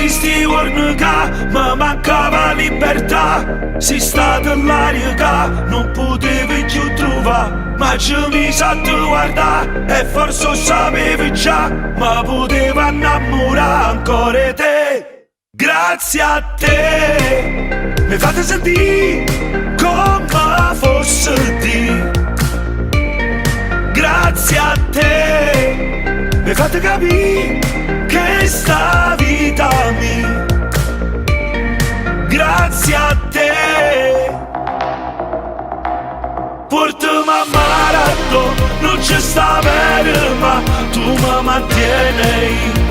sti giorni che mi mancava libertà. Si stato l'aria che non potevi più trovare, ma ci mi sa tu guardare e forse sapevi già, ma poteva innamorare ancora te. Grazie a te mi fate sentire come fosse te. Grazie a te mi fate capire che sta vita mia. Grazie a te portami a Marato, non ci sta bene ma tu mi mantieni.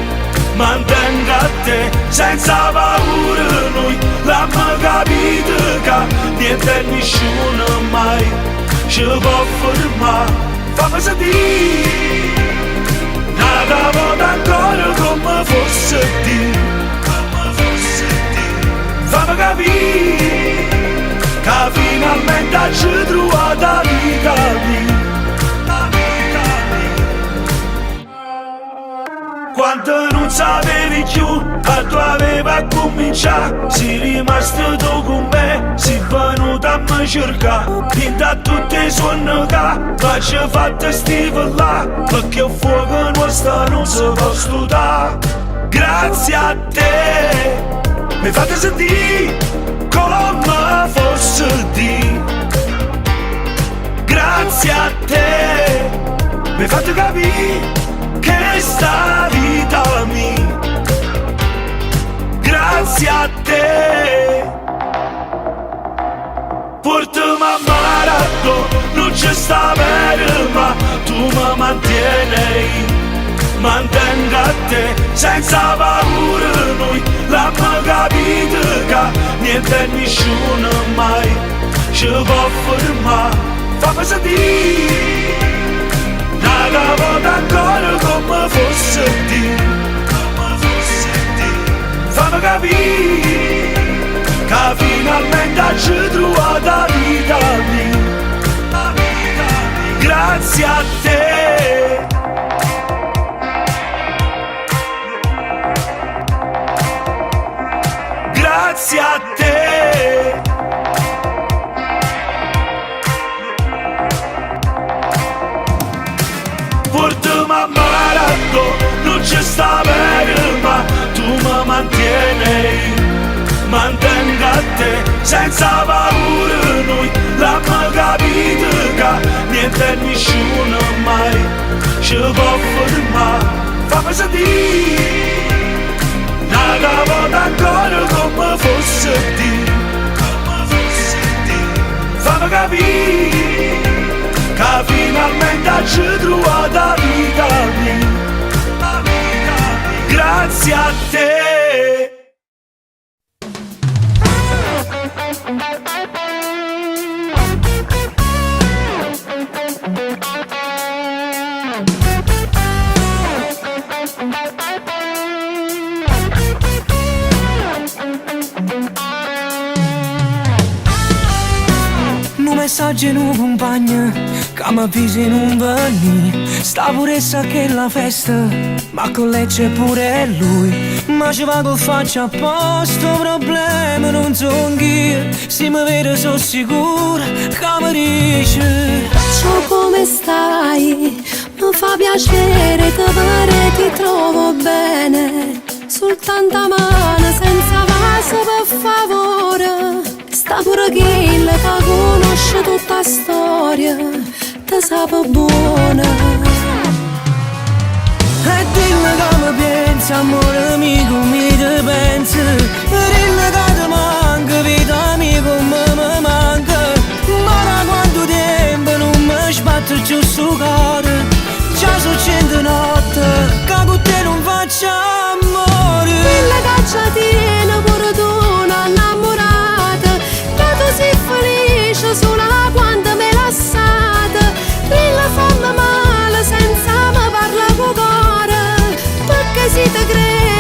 Mantengo a te senza paura, noi l'abbiamo capito che niente e nessuno mai ci può fermare. Fammi sentire una volta ancora come fosse te. Fammi capire che finalmente ci trovato la vita mia. Quando non sapevi più che tu avevi a cominciare, sei rimasto tu con me, sei venuto a me cercare. Da tutti i sogni che ci hai fatto stivolare, perché il fuoco nostro non si può stutare. Grazie a te mi fate sentire come fosse te. Grazie a te mi fate capire che sta vita mia. Grazie a te portami a Marato, non ci sta bene ma tu mi mantieni. Mantengo a te senza paura, noi l'abbiamo capito che niente e nessuno mai ci può fermare. Fammi sentire una volta ancora come fosse te. Fammi capire che finalmente ci trovato la vita mia. Grazie a te. Grazie a te. Portami a Marato, non ci sta bene ma tu mi mantieni. Mantengo a te senza paura, noi l'abbiamo capito che niente e nessuno mai ci può fermare. Fammi sentire una volta ancora come fosse te. Fammi capire che finalmente ci trovato la vita mia. Grazie a te. Messaggi in un compagno che mi avvisi non venì. Sta pure sa che la festa, ma con lei c'è pure lui. Ma ci va con faccia a posto, problemi non sono io. Se mi vede sono sicura che mi dice: ciao, come stai? Mi fa piacere te vedere, ti trovo bene. Soltanto a mano, senza vaso, per favore. Sta pure chi che conosce tutta la storia, te sape buona. E dimmi come pensi, amore mio, mi te pensi. Dimmi che ti manca, vita mia, come mi manca. Ma da quanto tempo non mi sbatto giù su cuore. Già sono 100 notti che con te non faccio amore. Quella che ci tiene pure tu, una innamorata, che tu sei felice solo quando mi lasciate. Quella fammi male senza me parla con cuore, perché si te crede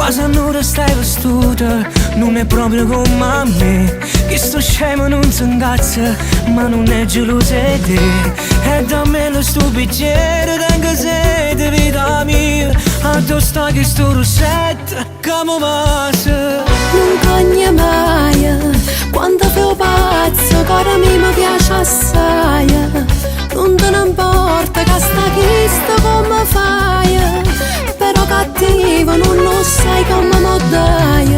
quasi un'ora stai vestuta, non è proprio come a me. Che sto scemo non si incazza, ma non è gelosa di te. E da me lo sto bicchiere, tengo sete, vita mia. Addosso sta che sto rossetto, che mi passa. Non cogna mai, quando fai pazzo, cara mia mi piace assai. Non te ne importa che sta chista come fai, però cattivo non lo sai come mo dai,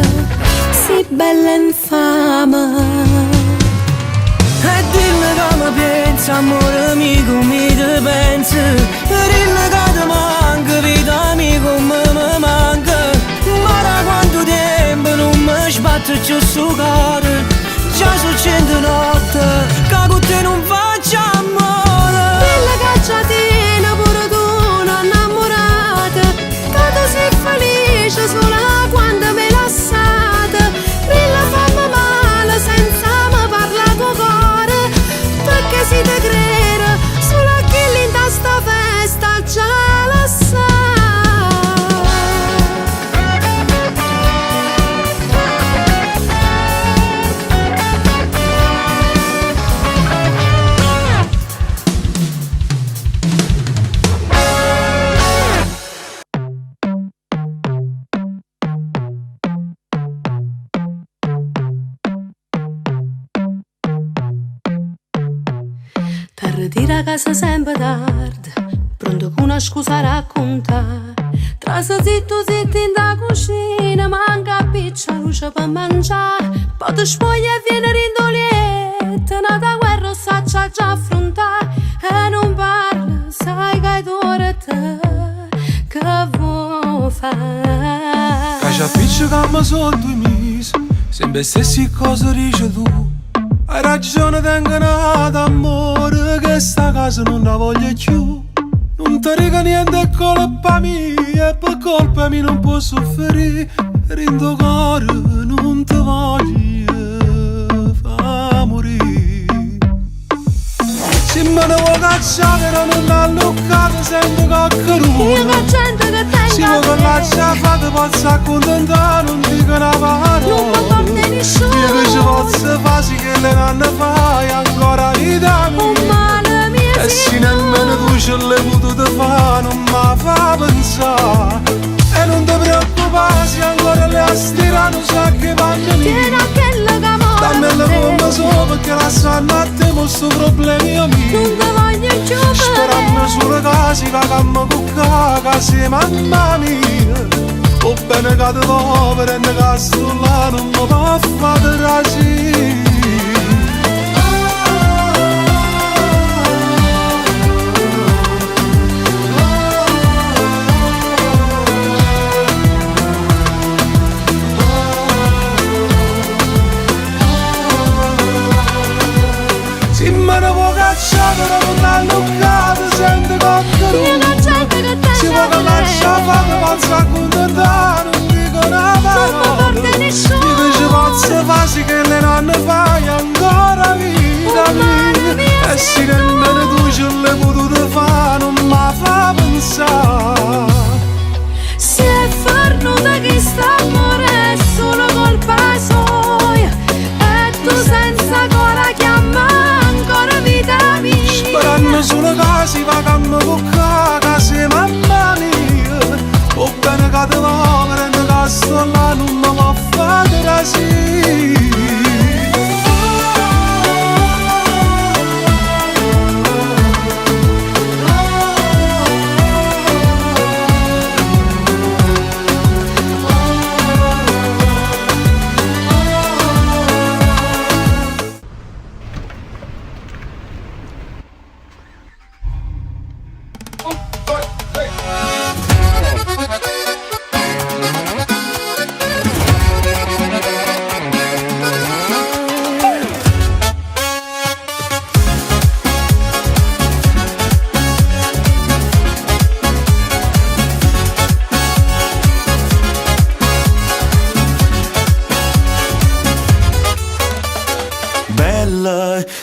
sei bella e infame. E dille che mi pensa, amore mio, come ti pensi. Dille che ti manca, vita mia, come mi manca. Ma da quanto tempo non mi sbatto più su cuore. Già sono 100 notti che con te non faccio amore. Dille che già tiene pure tu una innamorata, che tu sei felice solo quando mi lasciate. Dille fammi male senza mi parlare con cuore, perché si te crede solo a chi lì in sta festa già lo sa. Ti a casa sempre tardi, pronto con una scusa a raccontare. Trasa zitto zitto in da cucina, manca piccia luce per mangiare. Poi ti spoglia e viene rindolietta, nata guerra saccia già affrontare. E non parla, sai che è ora te, che vuoi fare? Che ci appiccica ma sono 2 mesi, sempre stessi cose dici tu. Hai ragione, tengo nata amore, che sta casa non la voglio più. Non ti riga niente, è colpa mia, e per colpa mia non posso soffrire. Rindo cuore, non ti voglio far morire. Se me ne vuoi cacciare, non l'ha luccato, sento coccheruto. Io che gente che tengo se vuoi lascia fate, posso accontentare, non dico una parola. non mi porti nessuno. Io che ci posso fare, sì che le nanne fai ancora vita Un mia. male mio E se nemmeno tu ce l'hai potuto fare, non mi fa pensare. E non ti preoccupare, se ancora le astira non sa che vanno tieni mia. a quella che amore Dammela come so, perché la sanno a te, questo problemi non mio. ti voglio più Sperando bene. sulle case, vagamo con case, mamma mia. O bene che ti povero e ne casto là, non mi può fare trasire. Se me ne vuoi cacciare, non l'ha luccato, sento Io coccheruto. che gente che Se tengo vuoi che lascia fare, posso accontentare, non dico una parola. non mi porti nessuno. Io che ci posso fare, sì che le nanne fai ancora vita mia. E se nemmeno tu ce l'hai potuto fare, non mi fa pensare. Si è fornuta chi sta amore è solo colpa sua, e tu senza ancora chiama ancora vita mia. Sperando sulle case, vagamo con case, mamma mia. O bene che ti povero e ne casto là, non mi può fare trasire.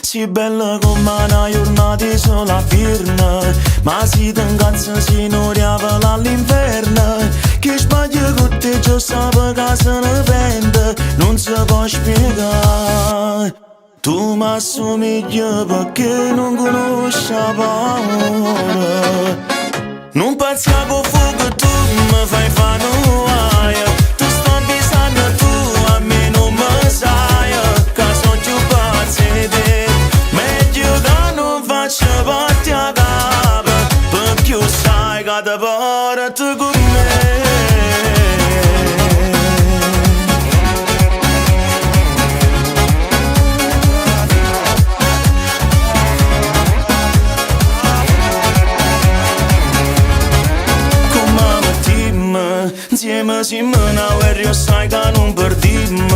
Sì bella come una giornata sola firma, ma si t'incanza si non riavola all'inferno, che sbaglia con te lo sapevo che se ne pente non si può spiegare. Tu mi assomigli perché non conosci la paura. Non pensi che fuoco tu mi fai fare nuoia. Tu stai bisogno tu, a me non mi sai. Che sono più pazzi di te. Meglio che non faccio parte a capo, perché sai che ti porti con me. Insieme si mânau e io sai che non perdim.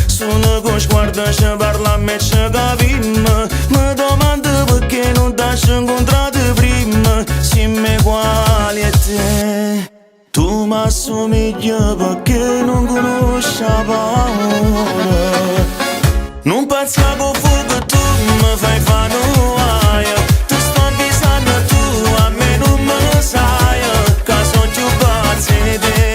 Sono con sguardo e parla a me e capim. Mi domando perché non t'hai incontrato prima. Siamo uguali a te. Tu mi assomigli perché non conosci la paura. Non pensi che fuoco tu mi fai fare nuoia. Tu stai bisogno tu, a me non mi sai. Che sono più pazzi di te.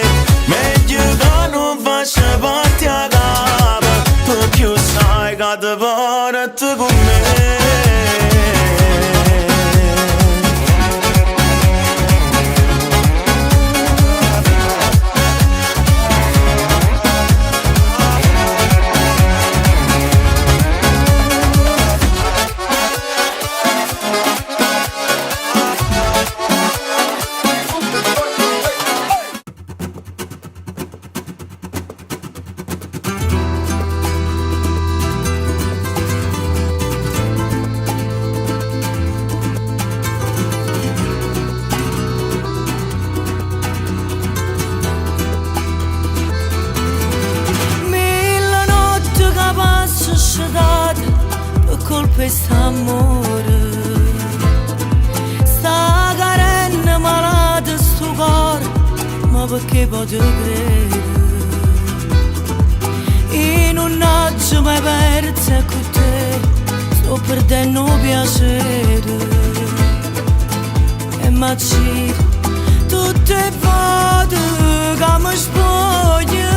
Faccio parte a capo, perché sai che ti porti con me. Quest'amore sta carena malata sto cuore, ma perché posso credere in un attimo mai persa con te, sto perdendo piacere e mi accide tutte le volte che mi spoglio.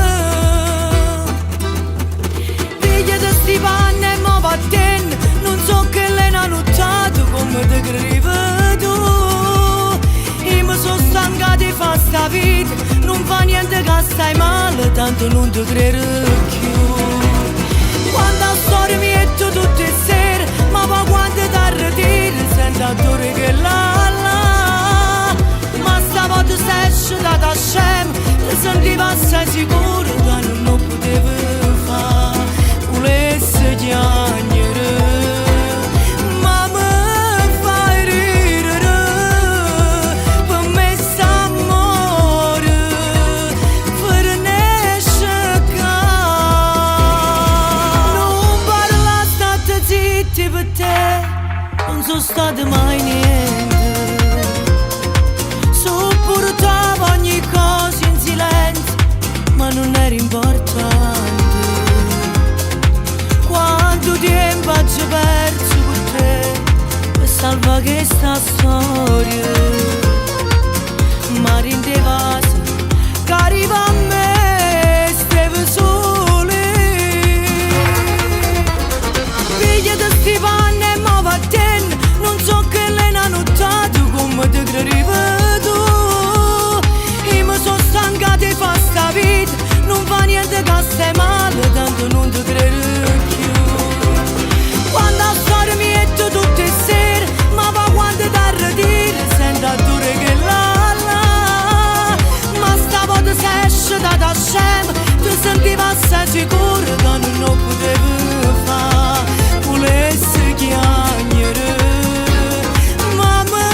Figlia di sti panni e mi vattene, non so che l'hai notato come te credevi tu. Io mi sono stanca di fare sta vita, non fa niente che stai male, tanto non ti credo più. Quando la storia mi metto tutte le sere, ma poi quando ti arretiri sento odore che la. Ma stavolta sei uscita da scemo, ti sentivo assai sicuro che non lo potevo fare. Volessi chiagnere, ma mi fai ridere, per me st'amore finisce qua. Non parla, state zitti per te, non sono state mai niente. Sopportavo ogni cosa in silenzio, ma non era importante. Quanto tempo ci perso con te per salvare questa storia, ma rendeva che arriva a me steve sole. Figlia di sti panni e mi vattene, non so che l'hai notato come te credevi tu. Io mi sono stanca di fare sta vita, non fa niente che stai male, tanto non ti credo più. Quando la storia mi metto tutte le sere, ma va quando ti arretiri sento odore che la. Ma stavolta sei uscita da scemo, ti sentivo assai sicuro che non lo potevo fare. Volessi chiagnere, ma mi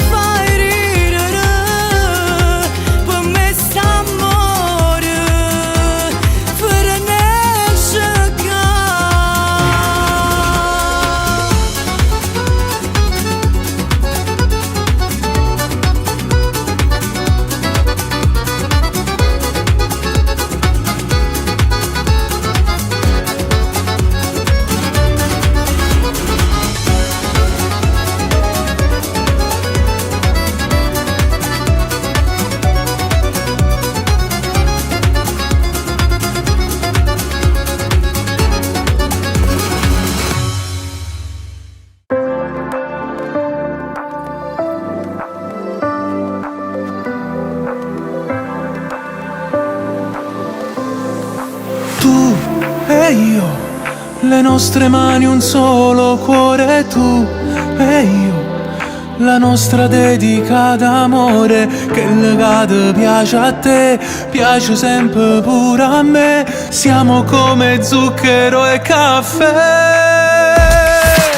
fai ridere, per me st'amore finisce qua. Tu e io, le nostre mani un solo cuore, tu e io, la nostra dedica d'amore, che il legato piace a te, piace sempre pure a me, siamo come zucchero e caffè.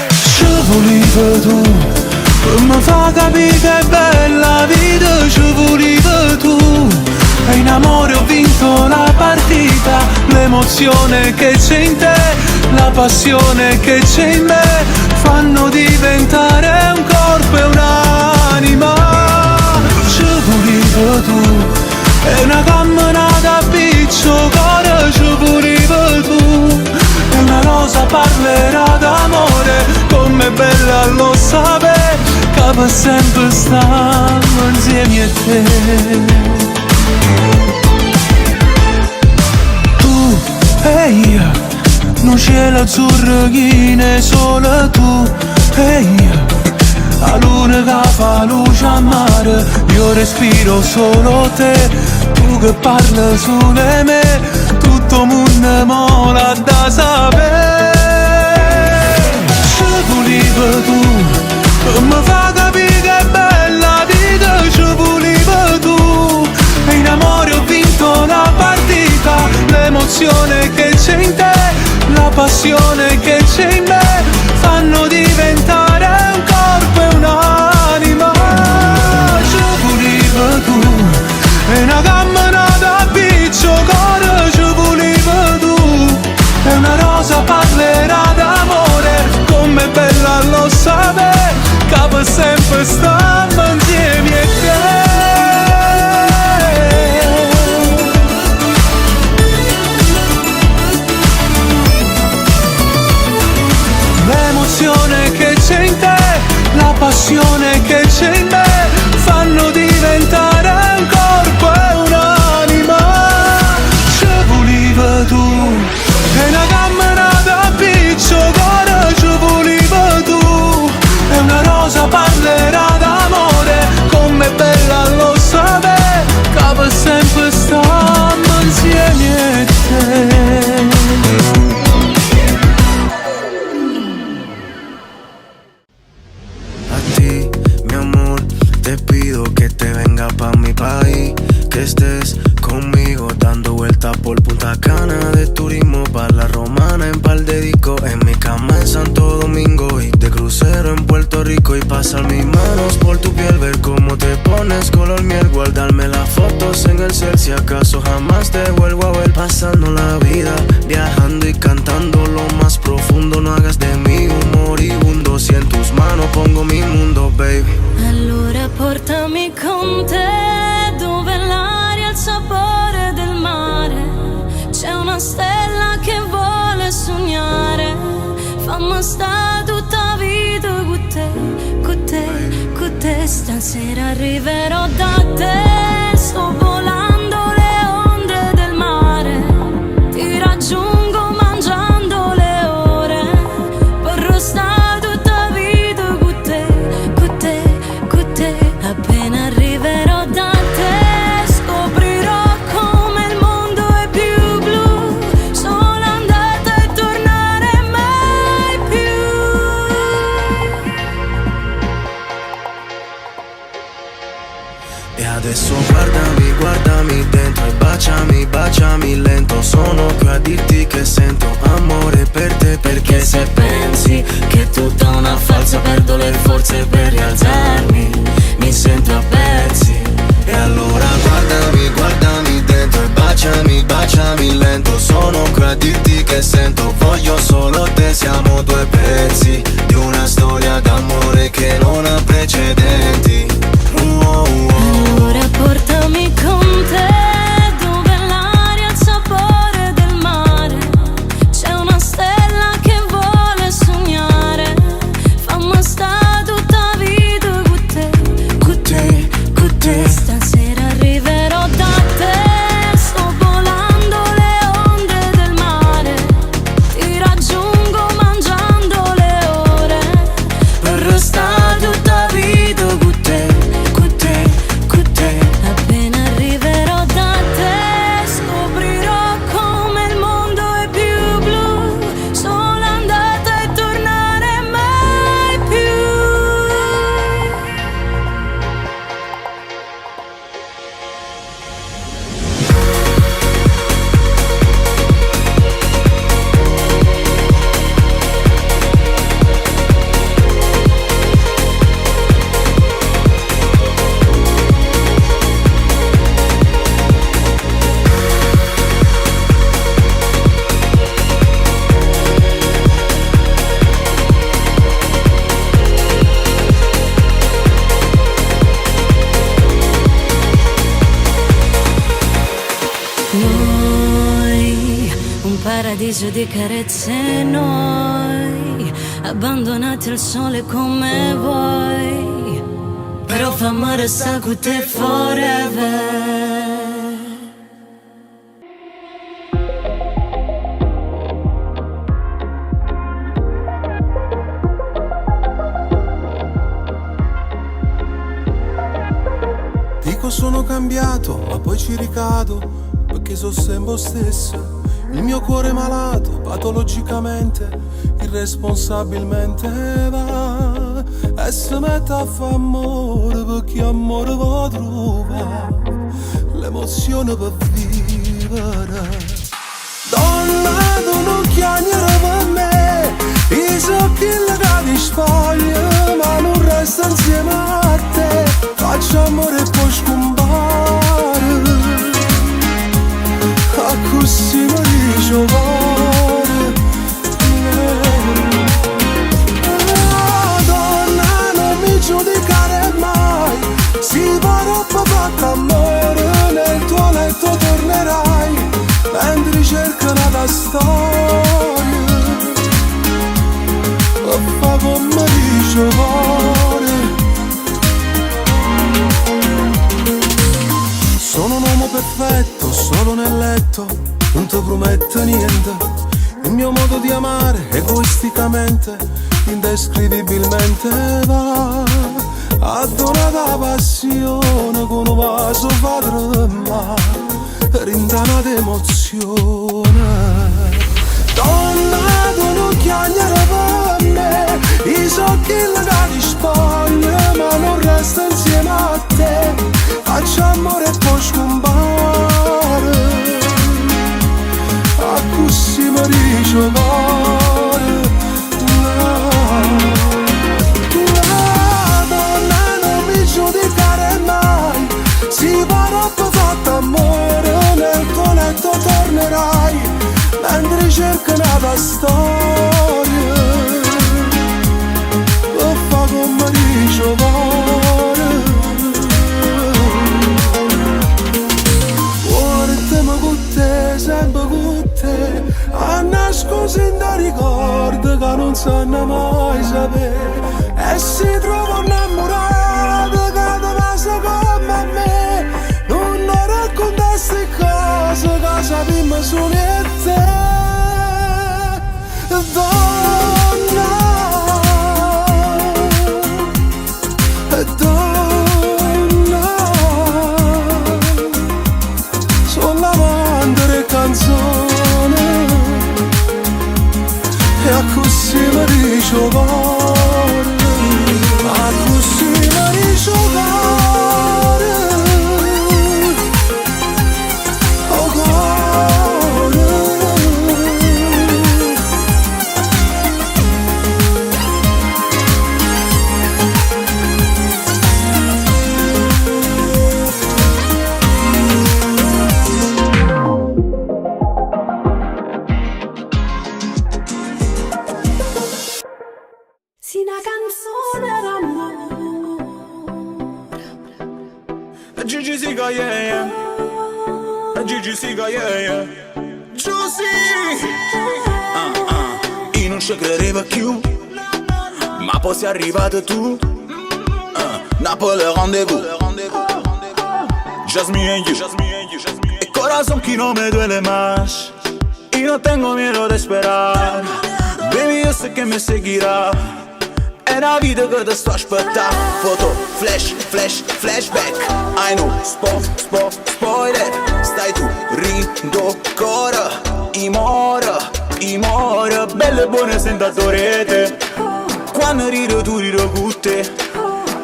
Ci volevi tu, per mi fa capire che è bella vita, ci volevi tu, e in amore ho vinto la partita, l'emozione che c'è in te, la passione che c'è in me, fanno diventare un corpo e un'anima. Ci volevi tu, è una camminata a piccio, cuore, ci volevi tu, e una rosa parlerà d'amore, come bella lo sapere, che per sempre stiamo insieme a te. Tu e io, un cielo azzurro che ne solo tu e io, la luna che fa luce a mare, io respiro solo te, tu che parli solo di me, tutto mondo mola da sapere. Ci volevi tu, per mi fa capire che è bella vita, ci volevi tu, e in amore ho vinto la partita, l'emozione che c'è in te, la passione che c'è in me, fanno diventare un corpo e un'anima. Ci volevi tu, e una camminata a piccio, cuore, ci volevi tu, e una rosa parlerà d'amore, come bella lo sapere, che per sempre stiamo insieme a te. L'emozione che c'è in te, la passione che c'è in me, fanno diventare un corpo e un'anima. Ci volevi tu, e una camminata a piccio, cuore, ci volevi tu, e una rosa parlerà d'amore, come bella lo sapere, che per sempre stiamo insieme a te. Te pido que te venga pa' mi país, que estés conmigo dando vueltas por Punta Cana, de turismo pa' la Romana, en par de discos, en mi cama en Santo Domingo y de crucero en Puerto Rico, y pasar mis manos por tu piel, ver cómo te pones color miel, guardarme las fotos en el cel, si acaso jamás te vuelvo a ver, pasando la vida, viajando y cantando lo más profundo, no hagas de mí un moribundo, si en tus manos pongo mi mundo, baby. Allora portami con te, dove l'aria ha il sapore del mare, c'è una stella che vuole sognare, fammi stare tutta vita con te, con te, con te, stasera arriverò da te, sto volando le onde del mare, ti raggiungo mangiando le ore, vorrò stare tutta vita con te, con te, con te, appena arriverò da te, scoprirò come il mondo è più blu, sono andata e tornare mai più. E adesso guardami, guardami dentro e baciami, baciami lento, sono qui a dirti che sento amore per te, perché se pensi che è tutta una falsa, perdo le forze per rialzarmi, mi sento a pezzi. E allora guardami, guardami dentro e baciami, baciami lento, sono qui a dirti che sento, voglio solo te, siamo due pezzi di una storia d'amore che non ha precedenti. Allora portami con te, dove l'aria ha il sapore del mare, c'è una stella che vuole sognare, fammi stare tutta vita Noi, un paradiso di carezze, noi, abbandonati al sole come voi, però fa amore sta con te forever. Dico sono cambiato, ma poi ci ricado, perché sono sempre stesso. Il mio cuore è malato, patologicamente, irresponsabilmente va. E si mette a fa amore, perché amore va trova l'emozione per vivere. Donna, tu non chiamare per me, io so che la ti spoglia, ma non resta insieme a te. Faccio amore e poi scompare, a così mi dice cuore. Donna, non mi giudicare mai, si farà fatto amore, nel tuo letto tornerai, mentre cerca una storia, e fa come dice cuore. Sono un uomo perfetto, solo nel letto, non ti prometto niente. Il mio modo di amare, egoisticamente, indescrivibilmente va a donare passione con un vaso padrema, rindana d'emozione. Donna, tu non chiamare per me, io so che la ti spoglia, ma non resta insieme a te. Faccio amore e poi scompare, a così mi dice cuore. Donna, non mi giudicare mai, si farà fatto amore, nel tuo letto tornerai, mentre cerca una storia, e fa come dice cuore. Sempre con te, a nascondere ricordi che non sanno mai sapere, e si trova innamorato che ti passa come me. Non racconta ste cose che sappiamo solo e te. Donna, donna, sono l'amante delle canzoni, e a così mi dice cuore, a così mi dice cuore, oh cuore. Sì, una canzone d'amore. Gigi Siga, yeah, yeah. Gigi Siga, yeah, yeah. Giussi. Io non ci credevo più, ma poi sei arrivato tu. Napoli rendezvous, just me and you. El corazón que no me duele más, y no tengo miedo de esperar. Baby, yo sé que me seguirá. È una vita che ti sto aspettando. Foto, flash, flash, flashback. I know, spoiler. Stai tu, rindo ancora. I mora, belle e buone sentatore. Quando rido tu rido con te.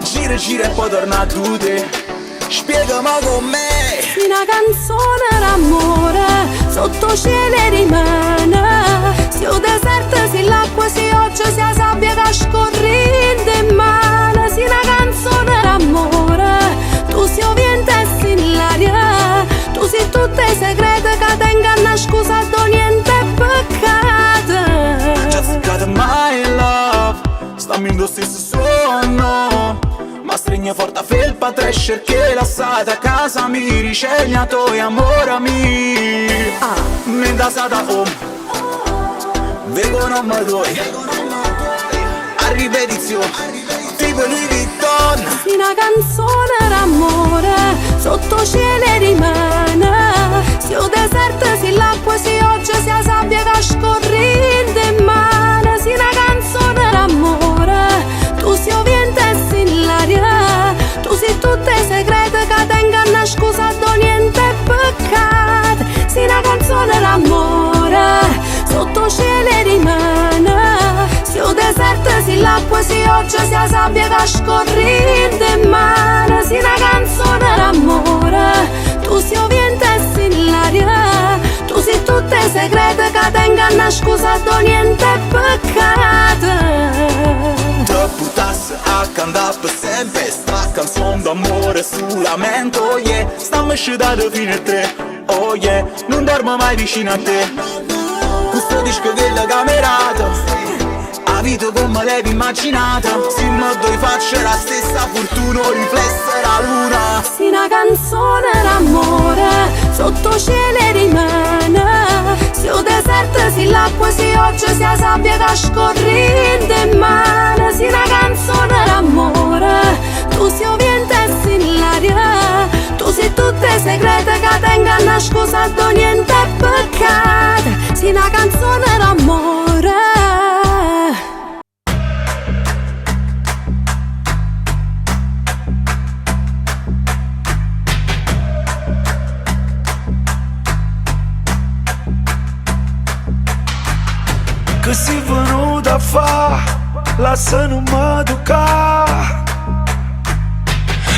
Gira e poi torna a te. Spiegami con me. Una canzone d'amore sotto cielo rimane. Si o deserto, si l'acqua, si oggi, si la sabbia che scorrente in mano. Si una canzone d'amore, tu si o vento e si in l'aria. Tu si tutte i segreti che tengono scusato niente è peccato. Just got my love, stammi in lo stesso sonno. Ma stringe forte a felpa trescer che la sata a casa mi ricegnato e amore mio. da Sata Home. Vengo non mi doi, a ripetizione, tipo Louis Vuitton. Sì, una canzone d'amore, sotto cielo rimane. Se il deserto, se l'acqua, se oggi, se la sabbia che scorrente in mano. Sì, una canzone d'amore, tu sei il vento e sei l'aria. Tu sei tutte i segreti che tengono nascosto, niente è peccato. Sì, una canzone d'amore, sotto cielo rimane. Se il deserto, se l'acqua, se oggi, se la sabbia che scorrente in mano. Sì, una canzone d'amore, tu sei il vento e sei l'aria. Tu sei tutte i segreti che tengono nascosto, niente è peccato. Te putassi a cantare per sempre sta canzone d'amore sul lamento, yeah. Stiamo uscendo fino a 3, oh yeah. Non dormo mai vicino a te. Questo disco che l'ho camerato, la vita come l'avevi immaginata. Se mi doi faccio la stessa fortuna, riflessa la luna. Sì, una canzone d'amore, sotto cielo rimane. Se il deserto, se l'acqua, se oggi, se la sabbia che scorrente in mano. Sì, una canzone d'amore, tu sei il vento e sei l'aria. Tu sei tutte i segreti che tengono nascosto, niente è peccato. Sì, una canzone d'amore. Che sei venuta a fa, lascia non mi toccare.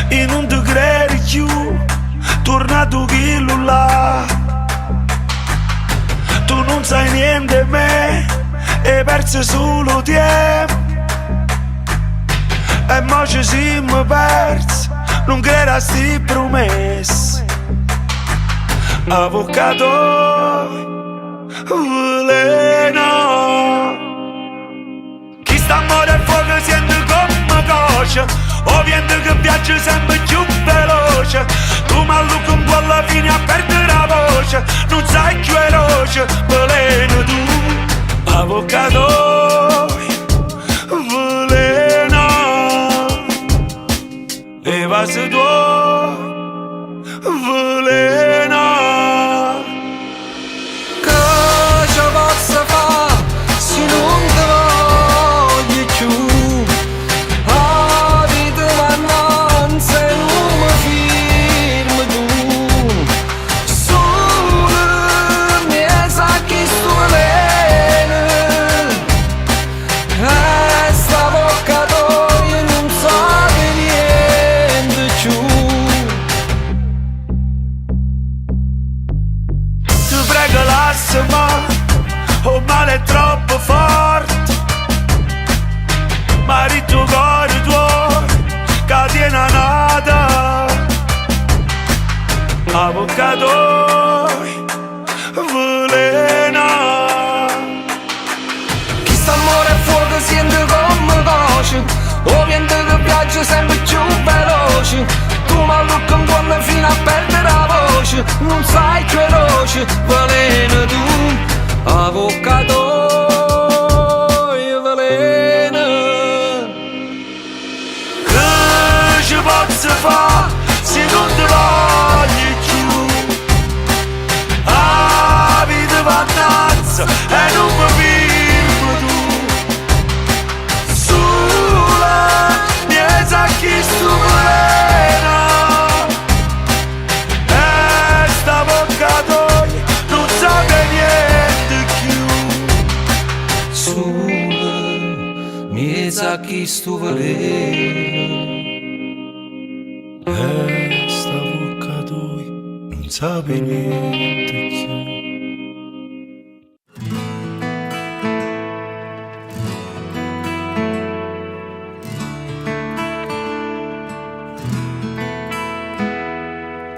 E non ti credi più, tornato chillo là. Tu non sai niente di me, hai perso solo tempo. E mo ci siamo persi, non credo a sti promesse. Avvocato veleno, chi sta a morire al fuoco sente come coscia, o vento che viaggia sempre più veloce. Tu malluco un po' alla fine a perdere la voce, non sai più veloce, veleno tu, avvocato veleno. E va se tu veleno. Posso fare se non ti voglio più. La vita m'annanza e non mi fermi tu. Solo mi sa che sto bene. E sta bocca tua non sa di niente più. Ti prego lasciami, oh male è troppo forte, ma il tuo cuore tuo catena nata. Avvocato veleno, Chi sta amore a fuoco sente come voce, o vento che viaggia sempre più veloce. Tu mallucco un po' fino a perdere la voce, non sai che veloce, veleno tu, avvocato veleno. che ci posso fare se non ti voglio più? La vita va avanza e non mi fermo tu. Sola mi sa chi sto veleno. E sta bocca tua non sape niente più. Sola mi sa chi sto veleno. Sta bocca tua non sape niente più.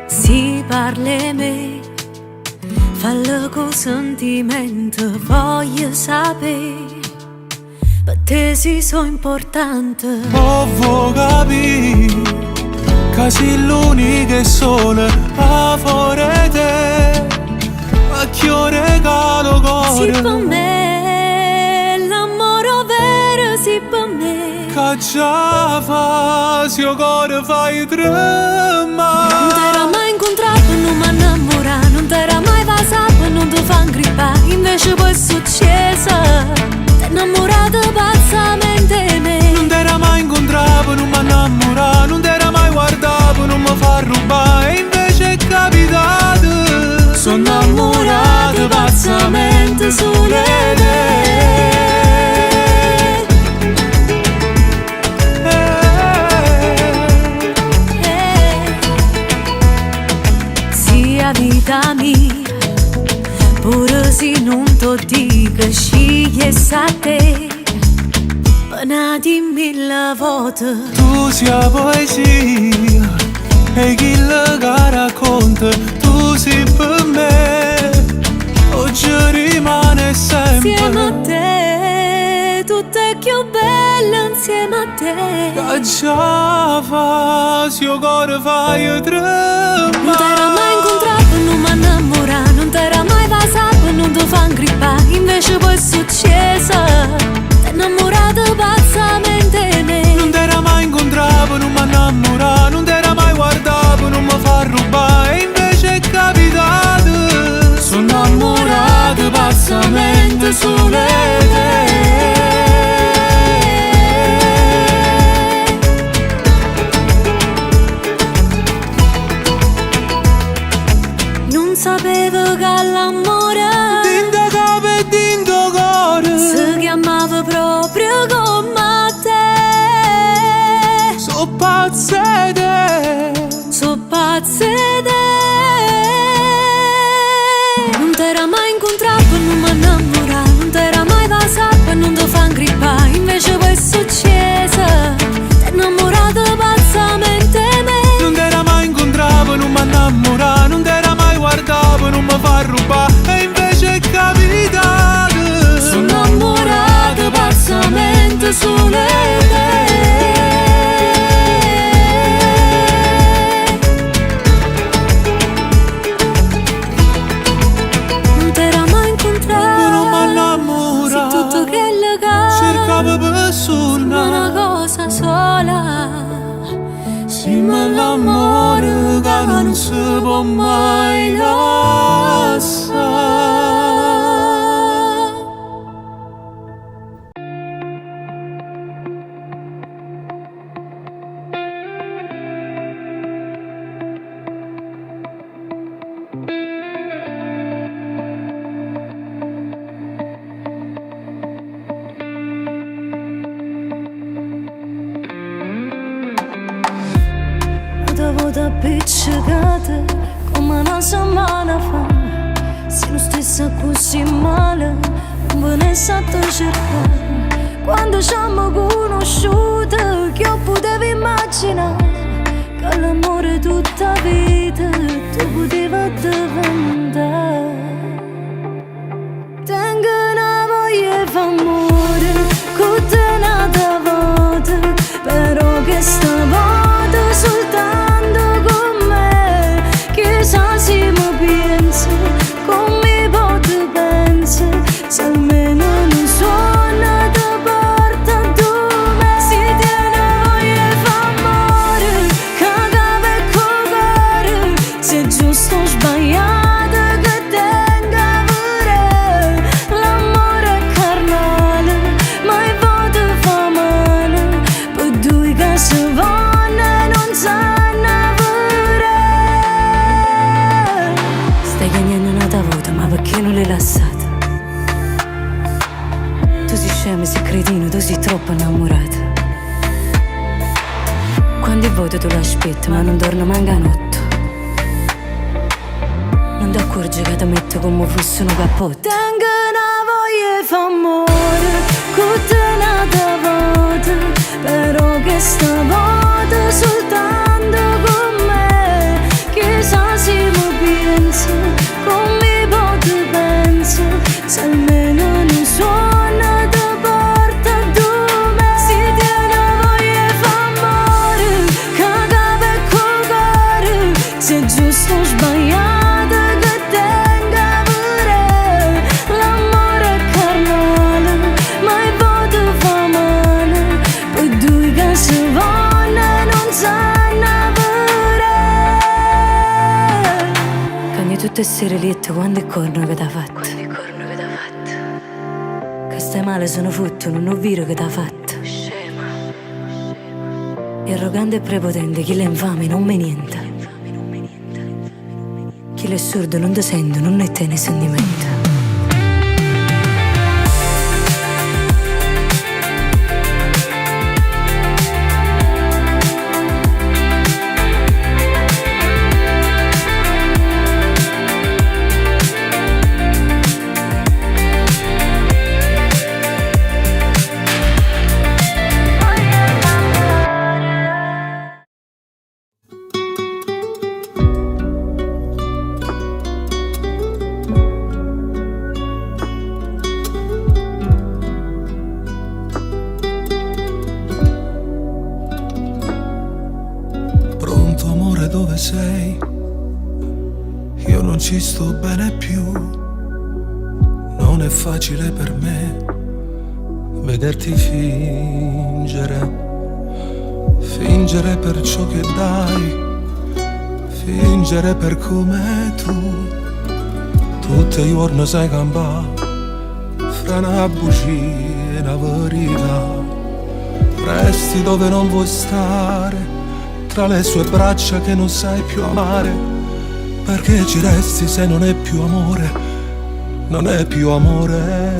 Si parli me, fallo con sentimento, voglio sapere, per te si so importante. Voglio capire che sei l'unica e sola a fuori te. A che ore Sì per me, l'amore vero sì per me. Che già fa, se io cuore fai trema. Non t'era mai incontrato, non mi innamorare. Non t'era mai vasato, non ti fa incrippare. Invece poi è successo, t'è innamorato pazzamente di me. Non t'era mai incontrato, non mi innamorare. Non t'era mai guardato, non mi fa rubare. E invece è capitato, sono innamorato pazzamente sulle te. Vita mia, pure se non ti dico scegli a te, ma dimmi mille volte. Tu sia poesia e chi la racconta. Tu sei per me, oggi rimane sempre. Insieme a te, tutto è più bello insieme a te. Che già fa, se io cuore fai trema. Non t'era mai incontrato, non mi innamorare. Non t'era mai vasato, non ti fa incrippare. Invece poi è successo, t'è innamorato pazzamente di me. Non t'era mai incontrato, non mi innamorare. Non t'era mai guardato, non mi fa rubare. E invece è capitato, sono innamorato pazzamente sulle te. Sapevo che l'amore dinda capo e dinda cuore si chiamava proprio come te. So pazze te, So pazze te. Non t'era mai incontrato, non mi innamorare. Non t'era mai vasato, non ti fa incrippare. Invece poi è successo, t'è innamorato pazzamente me. non t'era mai incontrato, non mi innamorare. Non t'era mai guardato, non mi fa rubare. E invece è capitato, sono innamorato pazzamente sulle te. Non t'era mai incontrato, non mi innamora. se tutto che legale cercavo persona, una cosa sola. sì, ma l'amore che non si può mai lasciare. Dopo da appiccicate come una settimana fa. Se non stessa così male, non ve ne state cercare. Quando ci siamo conosciute, che io potevo immaginare che l'amore tutta vita tu poteva diventare. Tengo una voglia d'amore, con te nata volta, però che stavolta soltanto con me. Chissà se mi pensi, come posso pensare, se almeno non suona da porta tu me. Si tiene voglia d'amore, cagava e cuore, se è giusto o sbagliato che tenga pure. L'amore è carnale, ma il voto fa male, per due che si vanno non sanno pure. Stai cagnando una vota, ma perché non l'hai lasciata? Tu sei scemo, sei cretino, tu sei troppo innamorata. Quando il voto tu l'aspetti, ma non torna manca notte. Non ti accorgi che ti metto come fosse un cappotto. Tengo una voglia d'amore, con te nata volta, però che stavolta soltanto con me. Chissà se mi pensi, come posso pensare, se almeno non suona da porta tu me. Si tiene voglia d'amore, cagava e cuore, se è giusto o sbagliato che tenga pure. L'amore tu essere lietto quando è corno che t'ha fatto. Che stai male sono futto, non ho viro che t'ha fatto. E arrogante e prepotente, chi l'è infame non me niente. Chi l'è sordo non ti sente, non ne te ne sentimento. Dove sei? Io non ci sto bene più. Non è facile per me vederti fingere per ciò che dai, fingere per come tu. Tutti i giorni sai campare fra una bugia e una verità. Resti dove non vuoi stare, tra le sue braccia che non sai più amare. Perché ci resti se non è più amore? Non è più amore.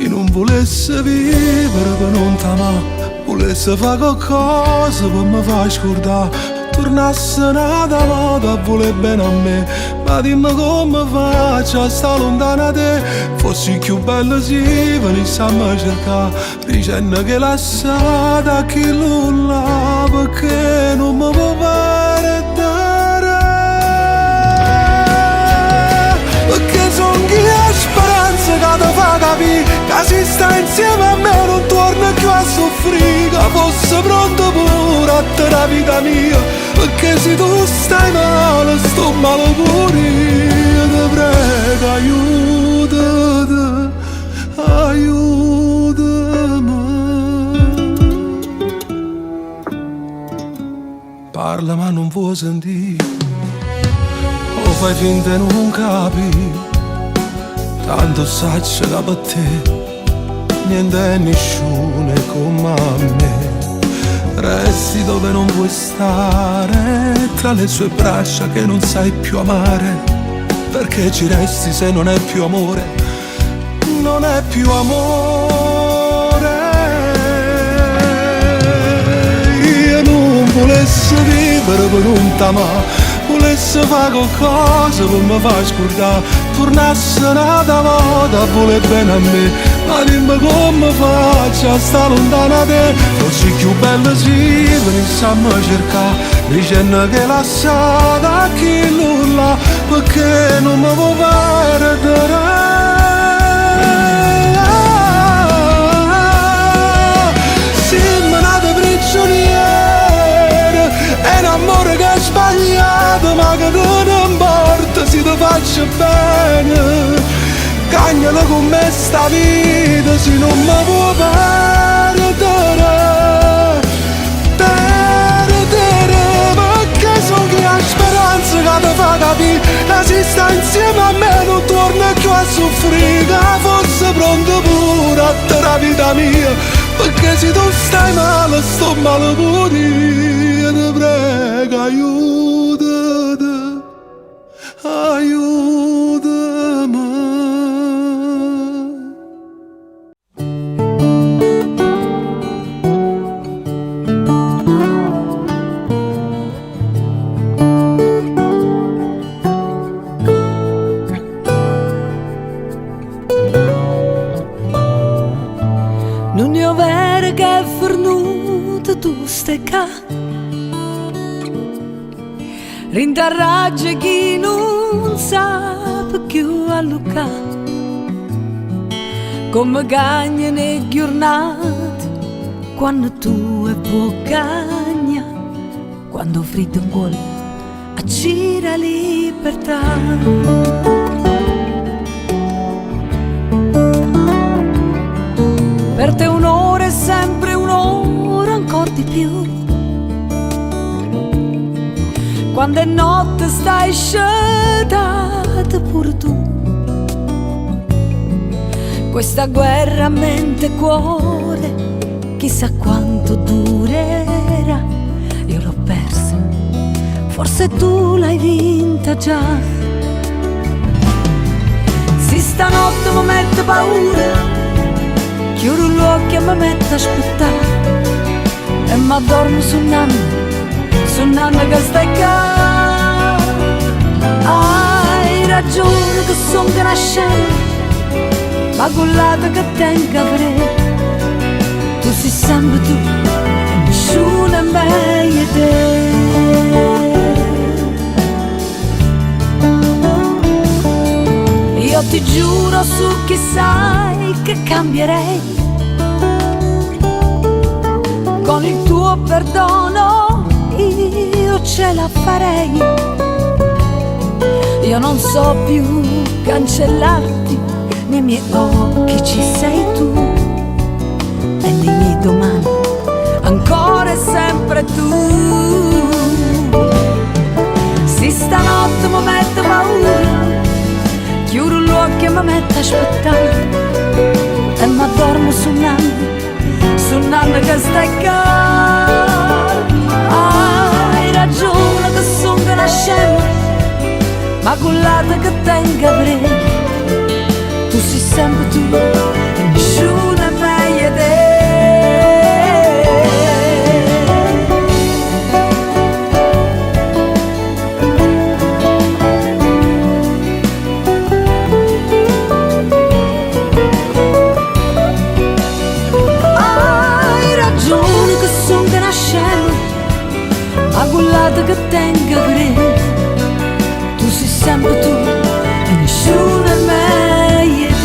Io non volesse vivere per non t'amare, volesse fare qualcosa per mi far scordare. Tornasse nata volta a voler bene a me, ma dimmi come faccio a stare lontana da te. Fossi più bello se venissi a me cercare, dicendo che lasciata chi non l'ha, perché non mi può perdere. Perché son chi ha speranza che ti fa capire che se sta insieme a me non torna più a soffrire, che fosse pronto pure a te la vita mia. Perché se tu stai male, sto male pure io. Ti prego, aiutami. Parla ma non vuoi sentire, o fai finta e non capi. Tanto sai che per te niente e nessuno è come me. Resti dove non vuoi stare, tra le sue braccia che non sai più amare. Perché ci resti se non è più amore? Non è più amore. Io non volessi vivere per un t'amare, volessi fare qualcosa per mi far scordare. Tornasse nata volta a voler bene a me, ma dimmi come faccio a stare lontana da te. Fossi più bello se venissi a me cercare, dicendo che lasciata chi non l'ha, perché non mi può perdere. Siamo nati prigionieri, è un amore che è sbagliato, ma che non importa se ti faccio bene. Cagnala con me sta vita se non mi può perdere. Perché son chi ha speranza che ti fa capire che se sta insieme a me non torna più a soffrire, che fosse pronto pure a te la vita mia. Perché se tu stai male, sto male pure io. Ti prego, aiutami, aiutami. Non è vero che è fornuto tu stai qua, rintarraggia chi non sa più a Luca. Come cagna nei giornate, quando tu è può cagna, quando freddo in cuore accira libertà. Per te un'ora è sempre un'ora, ancora di più. Quando è notte stai dato pure tu. Questa guerra mente e cuore, chissà quanto durerà. Io l'ho persa, forse tu l'hai vinta già. Si stanotte mi mette paura, chiudo gli occhi e mi metto a aspettare, e mi addormo sul nanno che stai qua. Hai ragione che son che una scena, ma quell'altro che tengo a vedere. Tu sei sempre tu, e nessuno è meglio di te. Io ti giuro su chi sai che cambierei, con il tuo perdono io ce la farei. Io non so più cancellarti, nei miei occhi ci sei tu, e nei miei domani ancora e sempre tu. Si stanotte mi mette paura, chiudo gli occhi e mi metto a aspettare, e mi addormo sul nanno che stai qua. Hai ragione che son che una scema, ma quell'altro che tengo a vedere. Tu sei sempre tu, e nessuno è meglio di te. Hai ragione che son che una scema, ma quell'altro che tengo a vedere. Tu sei sempre tu, e nessuno è meglio di te.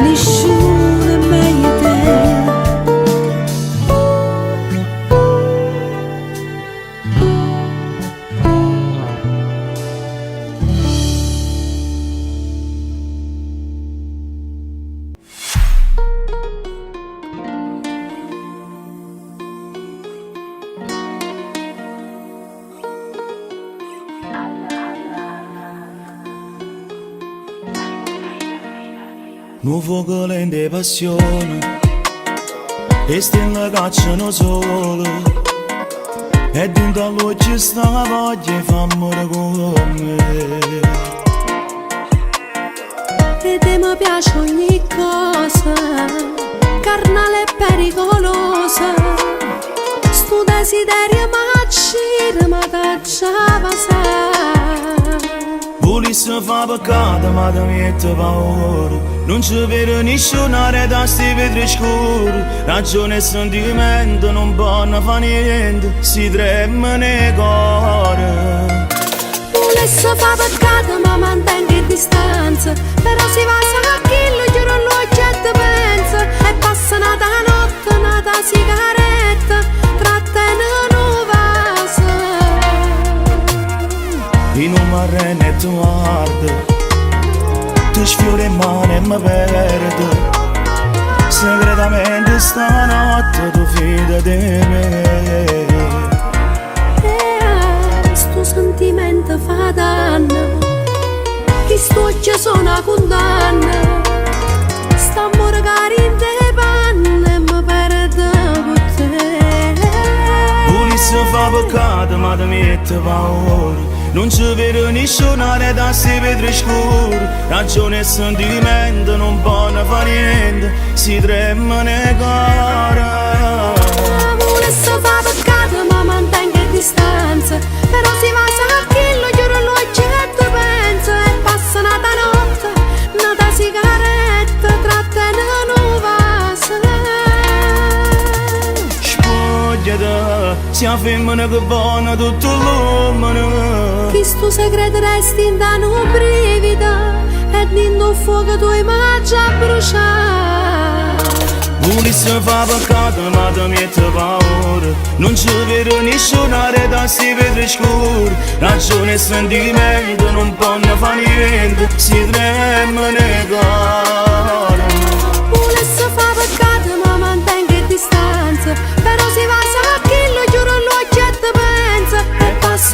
Nessuno è meglio di te. Un fuoco lento di passione, e stelle cacciano sole, e dentro all'occhio sta la voglia, fa amore con me. E te mi piace ogni cosa, carnale e pericolosa. Sto desiderio m'accira, ma cacciava sa. Volesse fa peccato ma ti mette paura, non ci vedo nessuno da sti vetri scuri. Ragione e sentimento non possono fare niente, si trema nei cuore. Volesse fa peccato ma mantengo in distanza, però si va a chillo, chiudo l'occhio e te penso, e passa una notte, una sigaretta, trattenere un vaso. In un marrone e tu guardi, tu sfiori in mano e mi perdo. Segretamente stanotte tu fida di me. Sto sentimento fa danno, chi sto occhio sono una condanna. St'amore che rinde panne e mi perdo con te. Volesse fa peccato ma ti mette paura, non ci vedo nessuno da sti vetri scuri. Ragione e sentimento non possono fare niente, si trema nei cuore. Volesse fa peccato ma mantengo in distanza, però si va a chillo, chiudo l'occhio e te penso, e passa una notte, una sigaretta, trattenere un vaso. Spogliati, sia femmina che buona, tutto l'uomo. Chi sto segreto resti in danno un brivido, e dentro il fuoco tu immagini a bruciare. Volesse fa peccato ma ti mette paura, non ci vedo nessuno da sti vetri scuri. Ragione e sentimento non possono fare niente, si trema nei cuore. Volesse fa peccato ma mantengo in distanza, però si va a chillo, chiudo l'occhio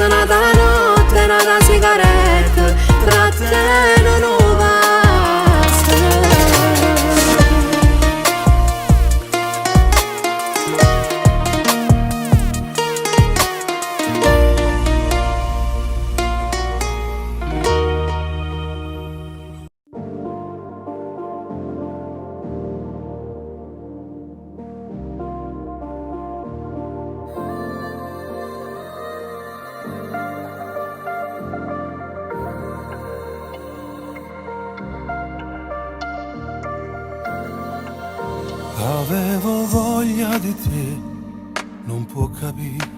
passa nata notte, nata sigaretta, tra te non basta. Avevo voglia di te, non può capire,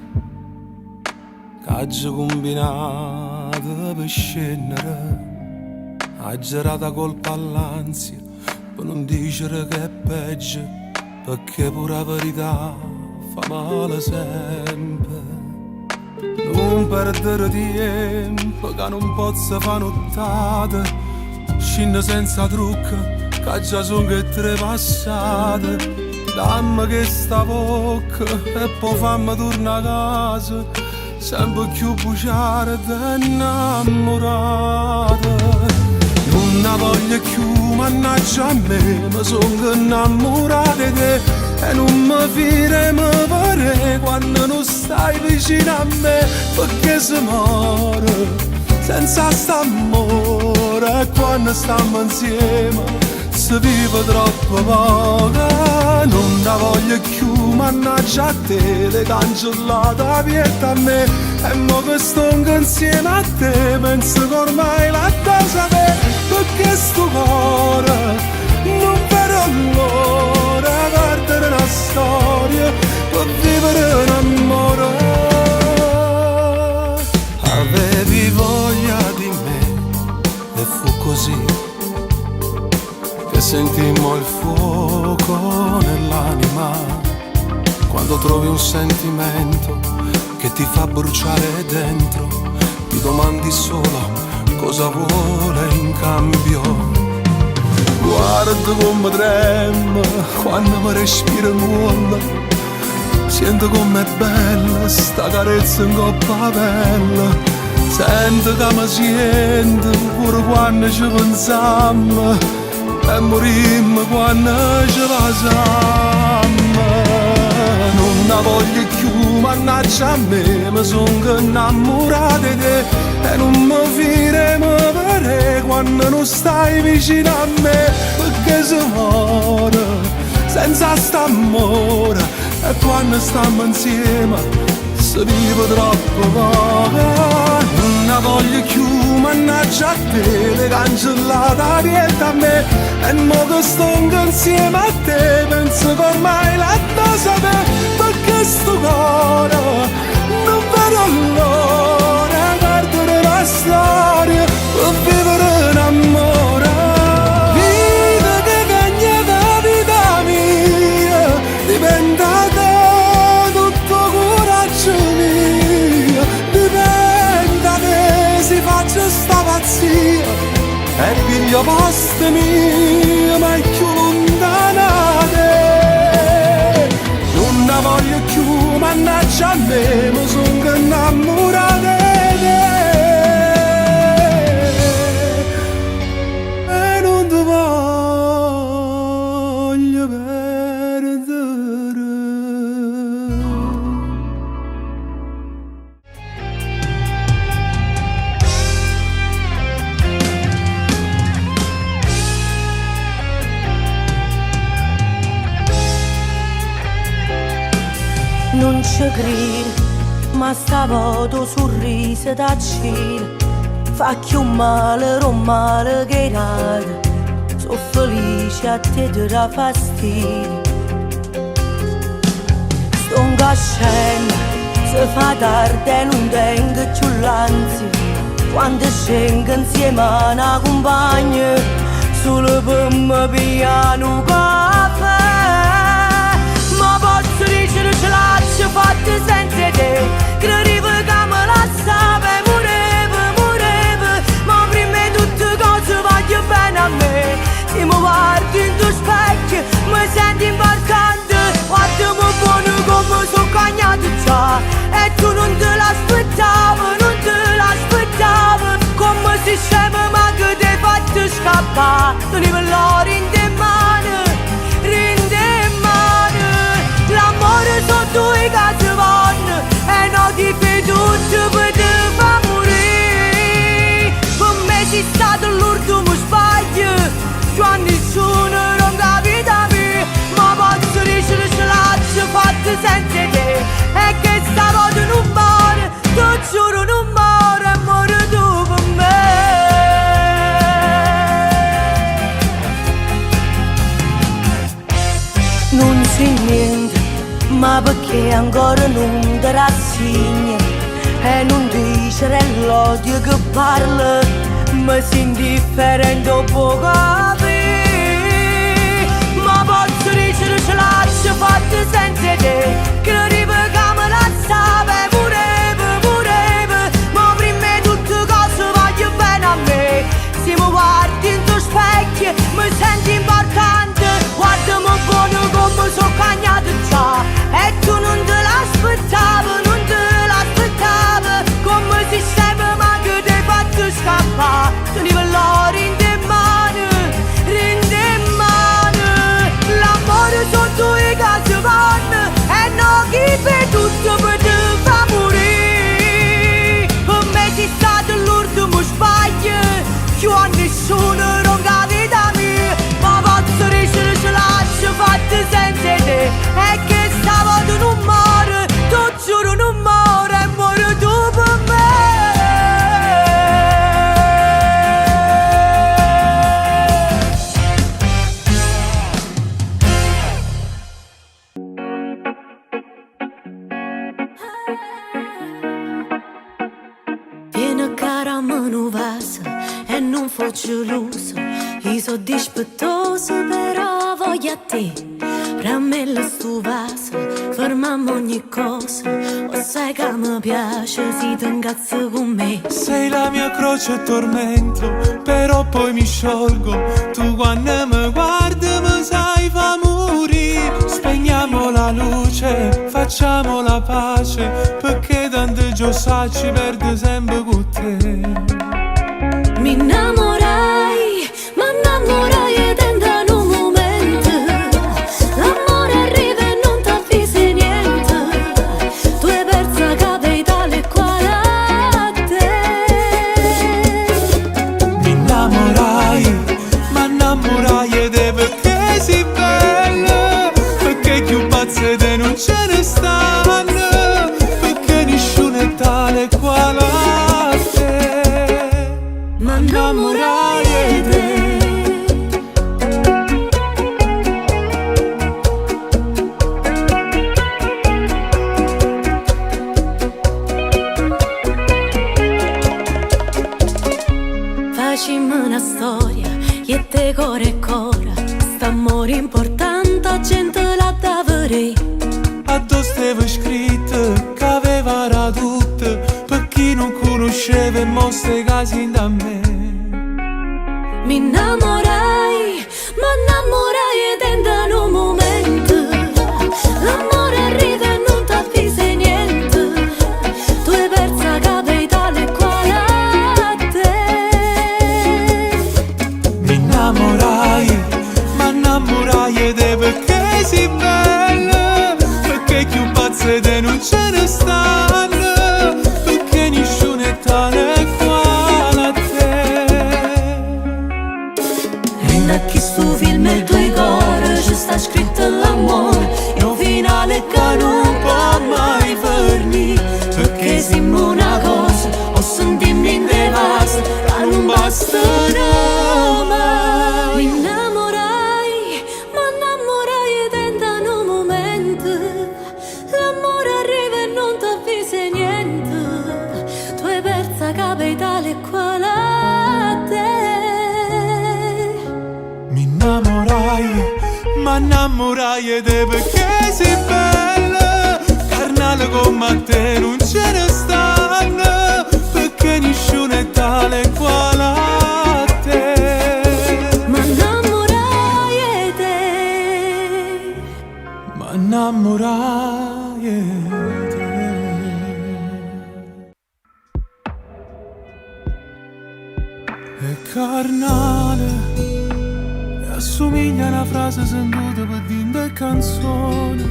che combinato per scendere, ha girata colpa all'ansia, per non dire che è peggio, perché pure la verità fa male sempre. Non perdere tempo, che non posso fare nottate, scende senza trucco, che già sono che tre passate. Dammi che sta bocca e poi fammi tornare a casa, sempre più buciare ed innamorata. Non ne voglio più, mannaggia a me, mi sono innamorata di te e non mi fide mi pare quando non stai vicino a me, perché si muore senza st'amore e quando stiamo insieme si vive troppo poco. Non ne voglio più, mannaggia a te, le cancellate vieta a me e mo che sto insieme a te penso che ormai la cosa è, perché sto cuore non vedo l'ora perdere una storia per vivere un amore. Avevi voglia di me e fu così che sentimmo il fuoco nell'anima, quando trovi un sentimento che ti fa bruciare dentro, ti domandi solo cosa vuole in cambio. Guarda come trema quando mi respiro nulla, sento com'è bella sta carezza in coppa pelle, sento che mi sento pure quando ci pensiamo e morimmo quando ci pasiamo. Non ne voglio più, mannaggia a me, mi sono innamorata di te e non mi fide mi pare quando non stai vicino a me, perché si muore senza st'amore e quando stiamo insieme si vive troppo poco. Non ne voglio più, mannaggia a te, le cancellate vieta a me e mo che sto insieme a te penso che ormai la cosa è, perché sto cuore non vedo l'ora perdere la storia per vivere un amore. Vita che cagna da vita mia dipende da te, tutto coraggio mio dipende da te, si faccia sta pazzia e piglio poste mie ma è più lontanate. Non ne voglio più, mannaggia a me, mi sono innamorata di te e non ti voglio perdere. Non ci credo, ma stavo tuo sorriso da cielo fa più male, non male che raro. Sono felice a te ti dà fastidio. Sto incascendo, si fa tardi e non tengo più l'ansia. Quando scengo insieme a una compagna, solo per me pigliare un caffè. Ma posso dire ce l'ho fatta senza te, credevo che me la sape, murevo, ma prima di tutte cose voglio bene a me. Se mi guardo in tuo specchio, mi sento imbarcante, guardami buono come sono cagnato già, e tu non te l'aspettavi. scappa, tenevo l'oro in te mani, rinde mani. L'amore sono due case vanno e non ti fai tutto per te fa morire. Per me sei stato l'ultimo sbaglio, quando nessuno non capita me, ma posso dire che l'ho fatto senza te e che stavo non muore, ti giuro non muore, muore tu per me. Non sai niente, ma perché ancora non ti rassegni e non dice l'odio che parla, ma sei indifferente o può capire. Ma posso dire che l'ho fatto senza te, credevo che me la sape, volevo, ma prima di tutte cose voglio bene a me. Se mi guardi in tuo specchio mi senti importante, guardami buono come sono cagnato già, e tu non te l'aspettavi, come si sembra ma che ti hai fatto scappare, tenevo l'oro in te mani, rinde mani. L'amore sono due case vanno e non chi per tutto per te fa morire. Per me sei stato l'ultimo sbaglio, quando nessuno non capita me, ma posso dire che l'ho fatto senza te e che stavo non muore, ti giuro non muore, muore tu per me. Vieni cara me nu vasa e non faccio l'uso, io sono dispettoso però voglio a te. Rammella sto vaso, fermiamo ogni cosa, o sai che mi piace se ti incazzi con me. Sei la mia croce e tormento, però poi mi sciolgo. Tu quando mi guardi mi sai fa morire. Spegniamo la luce, facciamo la pace, perché tanto già ci perdo sempre con te. Mi innamorai, ma innamorai e tenta un momento. L'amore arriva e non t'avvisi niente. Tu hai perso capitale quale a te. Mi innamorai, ma innamorai ed è perché sei bella, perché più pazze te non ce ne stanno, perché nessuno è tale quale a te. Ma innamorai e te. Facciamo una storia, io e te core e cora. St'amore importante, la gente la davere. Addosso stava scritto che aveva era tutto, per chi non conosceva e mostre casi da me. Mi innamorai, ma innamorai e tenta un momento. L'amore arriva e non t'avvisi niente. Tu hai perso capitale quale a te. Mi innamorai, ma innamorai ed è perché sei bella, perché più pazze te non ce ne stanno, perché nessuno è tale quale a te. E da chi sto film e due cuore ci sta scritto l'amore, e un finale che non può mai finire, perché siamo una cosa, ho sentimenti in vaso, che non bastano mai. Mi innamorai, ma innamorai e tenta un momento. L'amore arriva e non t'avvisi niente. Tu hai perso capitale quale a te. Mi innamorai, ma innamorai ed è perché sei bella, carnale come te non ce ne stanno, perché nessuno è tale quale a te. Ma innamorai e te. Ma innamorai ed è carnale assomiglia a una frase sentita per dire canzone.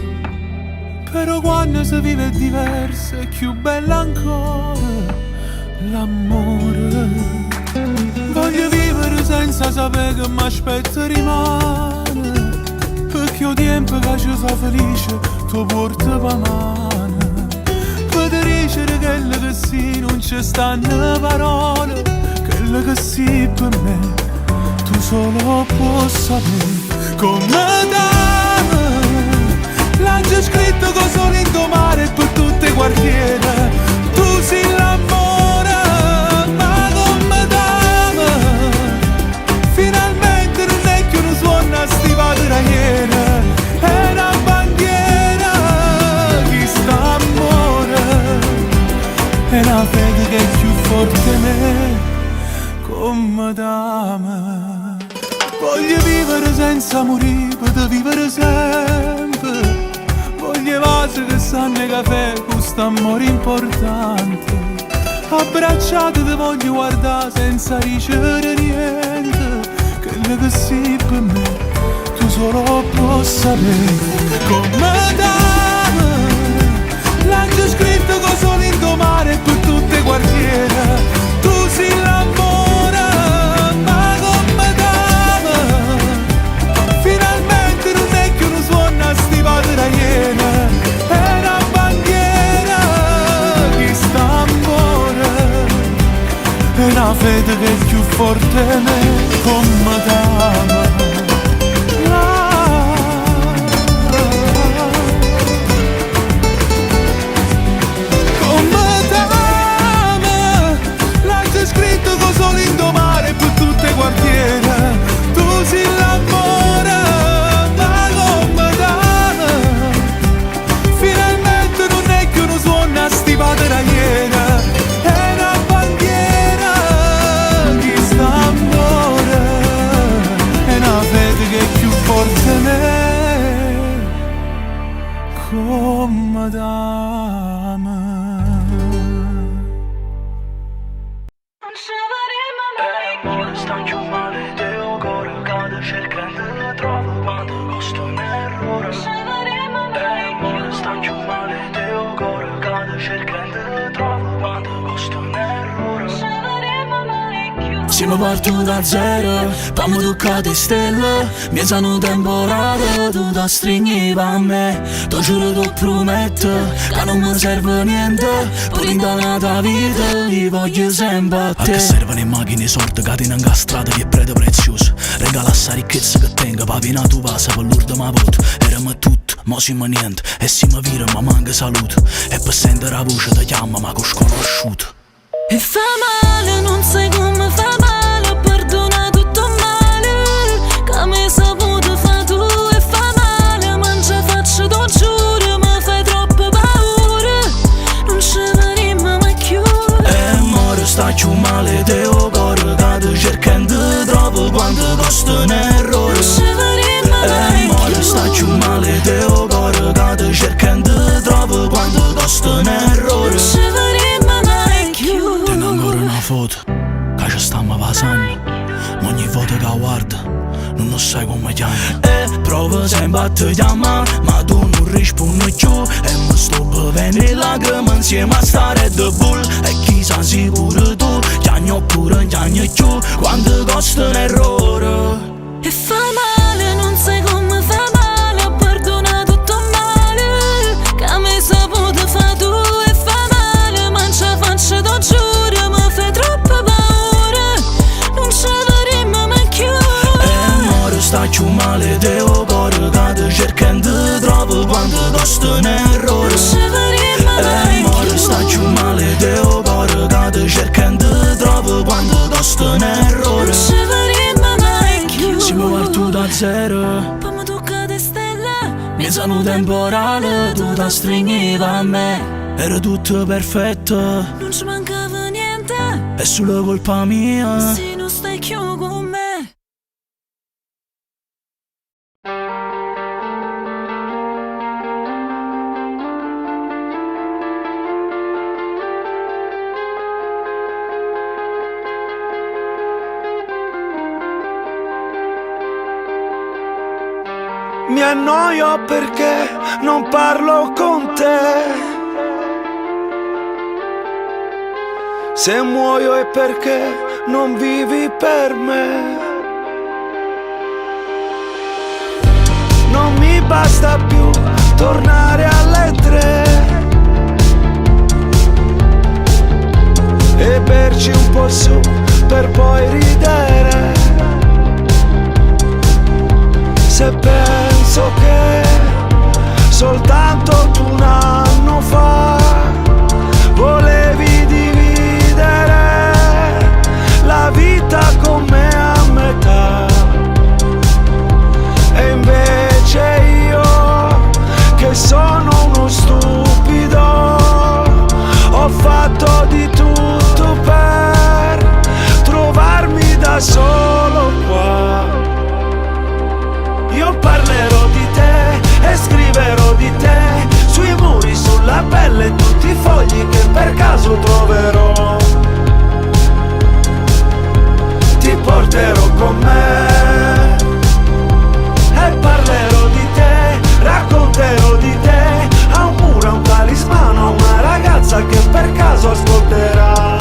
Però quando si vive diverso è più bella ancora l'amore. Voglio vivere senza sapere che mi aspetta rimane, perché ho tempo che ci fa felice, tu porta per mano. Per dicere quello che sì, non ci stanno parole, quello che sì per me, tu solo puoi sapere. Come dame, l'angelo scritto con sole in mare per tutte le quartiere, tu sei l'amore, ma come dame, finalmente non è che uno suona stivata da ieri, è una bandiera che sta amore, è una fede che è più forte di me, come dame. Voglio vivere senza morire, per vivere sempre. Voglio vasi che sanno caffè, questo amore importante. Abbracciato ti voglio guardare senza ricevere niente. Quello che sì per me, tu solo puoi sapere. Come dame, l'angelo scritto con sole in mare per tutte le quartiere. Tu sei l'amore, ma come dame, finalmente non è che uno suona stivata da iena, è una bandiera che sta amore, è una fede che è più forte di me, come dame. Quartiere, tu sei l'amore, ma come dame, finalmente non è che uno suona stivata da ieri, è una bandiera che sta amore, è una fede che è più forte di me, come dame. Stancio male, te ho cuore, cado cercando la trovo quando costo un errore. Amore, stancio male, te ho cuore, cado cercando la trovo quando costo un errore. Siamo partiti da zero, poi toccate stelle, mi sono temporale, tu da stringi per me. Ti giuro, ti prometto, che non mi serve niente, pure in data vita, io voglio sempre a te. A che servono le macchine sorte, catene incastrate, che prete prezioso. Regala sta ricchezza che tengo, papina tu passa per l'ultima volta. Eramo tutto, mo siamo niente, e siamo vira, ma manca salute. E per sentire la voce ti chiama, ma con sconosciuto. E fa male, non sai come fa male, ho perdonato tutto male, che mi saputo fa tu e fa male, ma non ce faccio, tu giuro, mi fai troppo paura, non ci vedremo mai più. Amore, sta più male, te ho cuore, cado cercando troppo quando costa un errore. Non ci vedremo mai più. Amore, sta più male, te ho cuore, cado cercando troppo quando costa un errore. Non ci vedremo mai più. Tengo ancora una foto, che ci stiamo passando, ma ogni foto che guardo, non sai come chiami. E provo sempre a ti chiamare, ma tu non rispondi più. E mi sto bevendo le lacrime insieme a sta Red Bull. E chissà se pure tu, chiami oppure chiami più, quando costa un errore. E fa male, non sai come fa male, ho perdonato tutto male, che mi saputo fa tu e fa male, ma non ce faccio, tu giuro, mi fai troppo paura, non ci vedremo mai più. Amore, sta più male, te ho cuore, cado cercando troppo quando costa un errore. Non ci vedremo mai più. Amore, sta più male, te ho cuore, cado cercando troppo quando costa un errore. Non ci vedremo mai più. Siamo partiti da zero, poi mi tocca di stelle, mi sono temporale, tu da stringi a me. Era tutto perfetto, non ci mancava niente, è solo colpa mia. se non stai più con me. Mi annoio perché non parlo con te. Se muoio è perché non vivi per me. Non mi basta più tornare alle 3 e berci un po' su per poi ridere. Se penso che soltanto tu un anno fa volevi dividere la vita con me a metà, e invece io, che sono uno stupido, ho fatto di tutto per trovarmi da solo qua. Io parlerò di te e scriverò di te sui muri, sulla pelle, tutti i fogli che per caso troverò. Ti porterò con me e parlerò di te, racconterò di te a un muro, a un talismano, a una ragazza che per caso ascolterà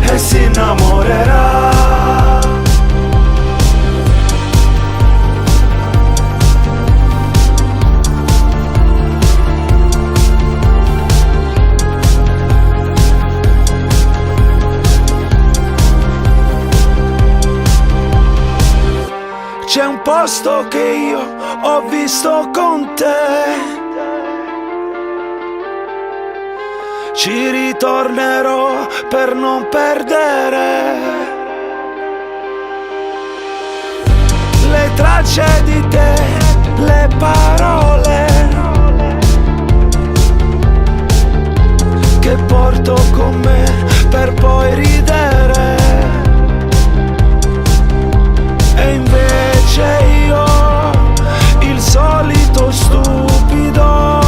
e si innamorerà. C'è un posto che io ho visto con te, ci ritornerò per non perdere le tracce di te, le parole che porto con me per poi ridere. E invece io, il solito stupido,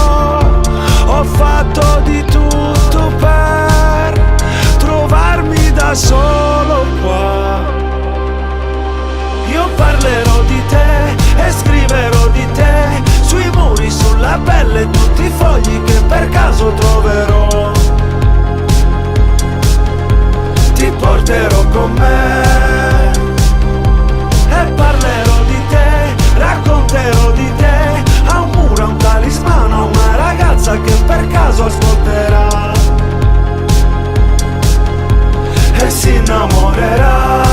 ho fatto di tutto per trovarmi da solo qua. Io parlerò di te e scriverò di te sui muri, sulla pelle, tutti i fogli che per caso troverò. Ti porterò con me e parlerò di te, racconterò di te a un muro, a un talismano, a una ragazza che per caso ascolterà e si innamorerà.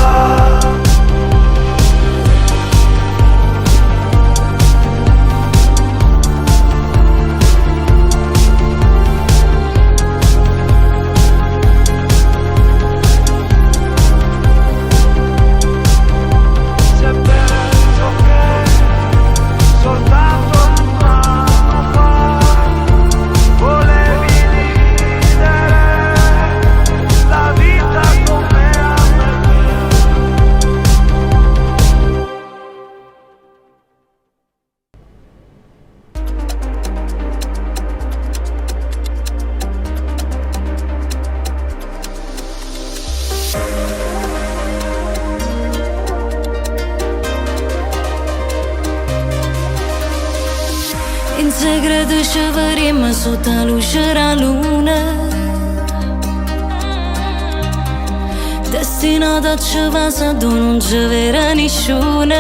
In segreto ci vedremo sotto la luce della luna, destinato a ci passare dove non ci vera nessuno.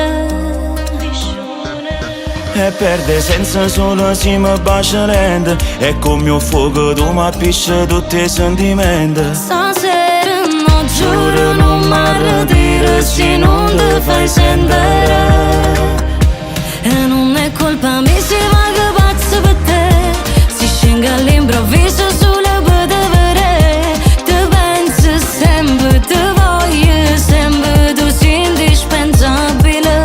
E perde senza solo si mi bacia lenta, e come un fuoco tu mi appisci tutti i sentimenti. Stasera no, giuro non mi arretiro se non ti fai sentire. E non è colpa mia se vaga pazzo per te, si scende all'improvviso solo per te vedere. Ti penso sempre, ti voglio sempre, tu sei indispensabile.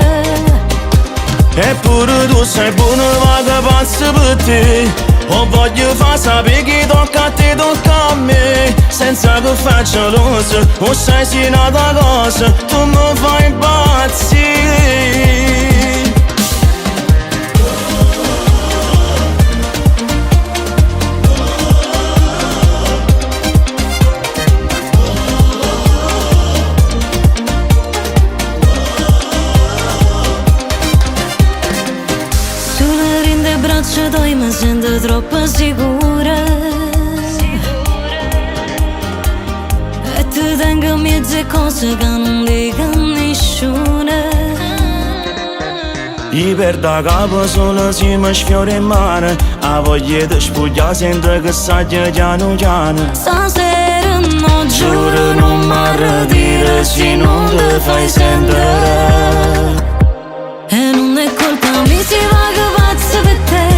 Eppure tu sei buono, vaga pazzo per te. O voglio far sapere che tocca a te, tocca a me, senza che faccia l'oso, o sai se nata cosa, tu mi fai impazzire. mi sento troppo sicura. E ti tengo mezze cose che non dico a nessuno. I perda capo solo se mi sfiora in mano. A voglia di spugliare sento che saggia piano piano. Stasera no, giuro non mi arretire se non ti fai sentire. E non è colpa mia se vago pazzo per te.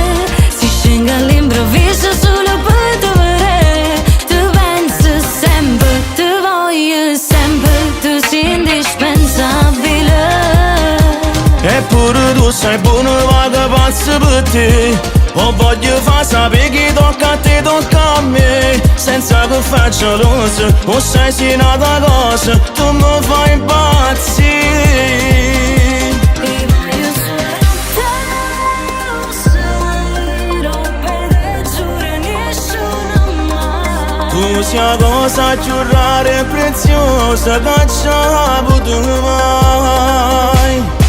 Si scende all'improvviso solo per te vedere. Tu pensi sempre, ti voglio sempre. Tu sei indispensabile. Eppure tu sei buono, vago pazzo per te. O voglio far sapere che tocca a te, tocca a me. Senza che faccia l'oso, o sai se nata cosa. Tu mi fai impazzire. Tu sei la cosa più rara e preziosa che ci ha avuto mai.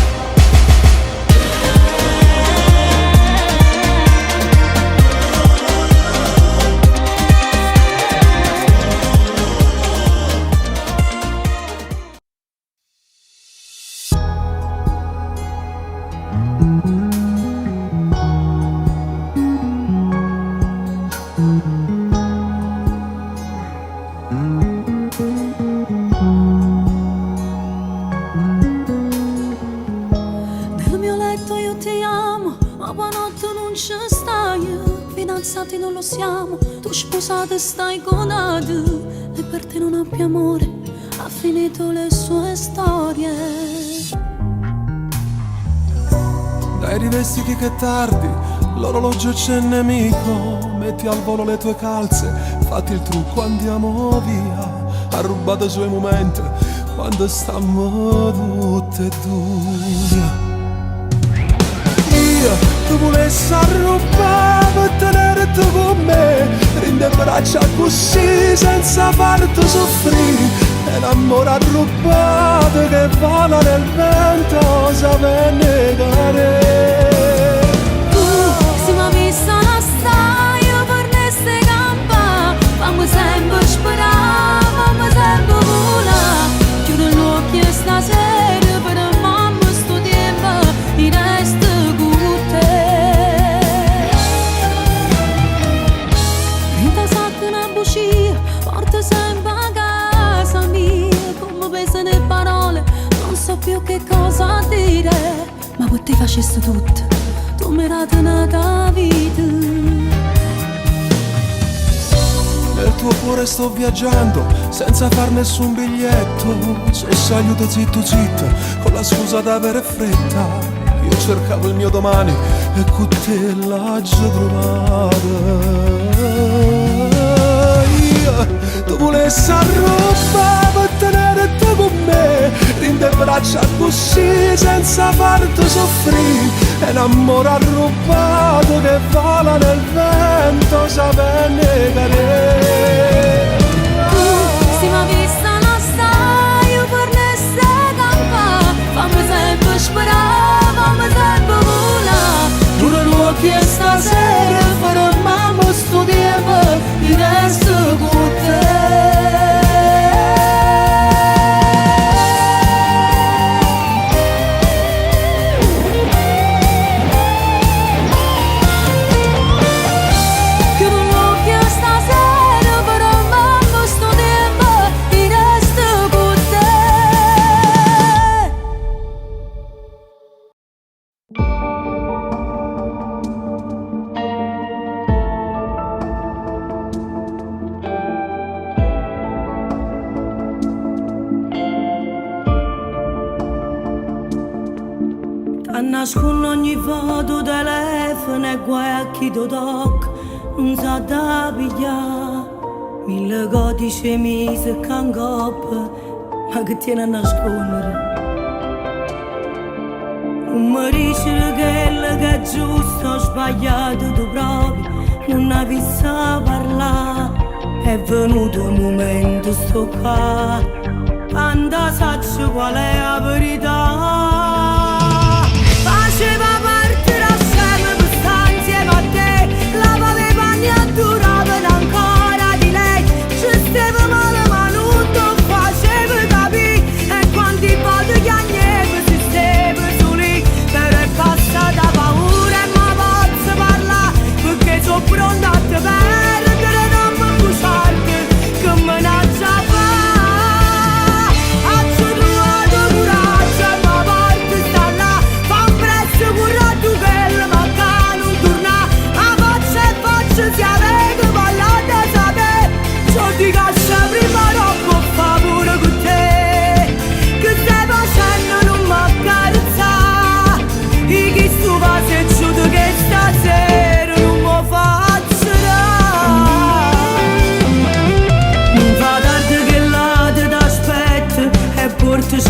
Nel mio letto io ti amo, ma buonanotte non ci stai. Fidanzati non lo siamo, tu sposata stai con altri. E per te non abbia amore, ha finito le sue storie. Dai rivestiti che è tardi, l'orologio c'è nemico. Metti al volo le tue calze, fatti il trucco, andiamo via. Ha rubato i suoi momenti quando stiamo tutte e due. Io ti volessi arrubare per tenerti con me, rinde braccia così senza farti soffrire. È l'amore arrubato che vola nel vento, sape negare. Se mi vista non stai, io per ne ste campa. Fammi sempre sperare, fammi sempre volare. Chiudo gli occhi stasera per mamma sto tempo, il resto con te. Rinta sacca una bucia, porta sempre a casa mia. Come pesano le parole, non so più che cosa dire. Ma per te facessi tutto, tu mi hai tenuta vita. Nel tuo cuore sto viaggiando senza far nessun biglietto. Se aiuto zitto zitto con la scusa d'avere fretta. Io cercavo il mio domani e con te l'ho trovato. Io ti volessi arrubare per tenerti con me, rinde braccia così senza farti soffrire. È l'amore arrubato che vola nel vento, sape negare. Se mi vista non stai, io per ne ste campa. Fammi sempre sperare, fammi sempre volare. Pure l'occhi e stasera fermiamo sto tempo, il resto con te. Nascono ogni foto, telefono e guai a chi ti tocca, non sa da pigliare. Mille codici mise che angoppa, ma che tiene a nascondere. Non mi dice che è giusto o sbagliato, tu proprio non hai visto parlare. È venuto un momento, sto qua, quando saccio qual è la verità. Faceva parte da sempre per stare insieme a te,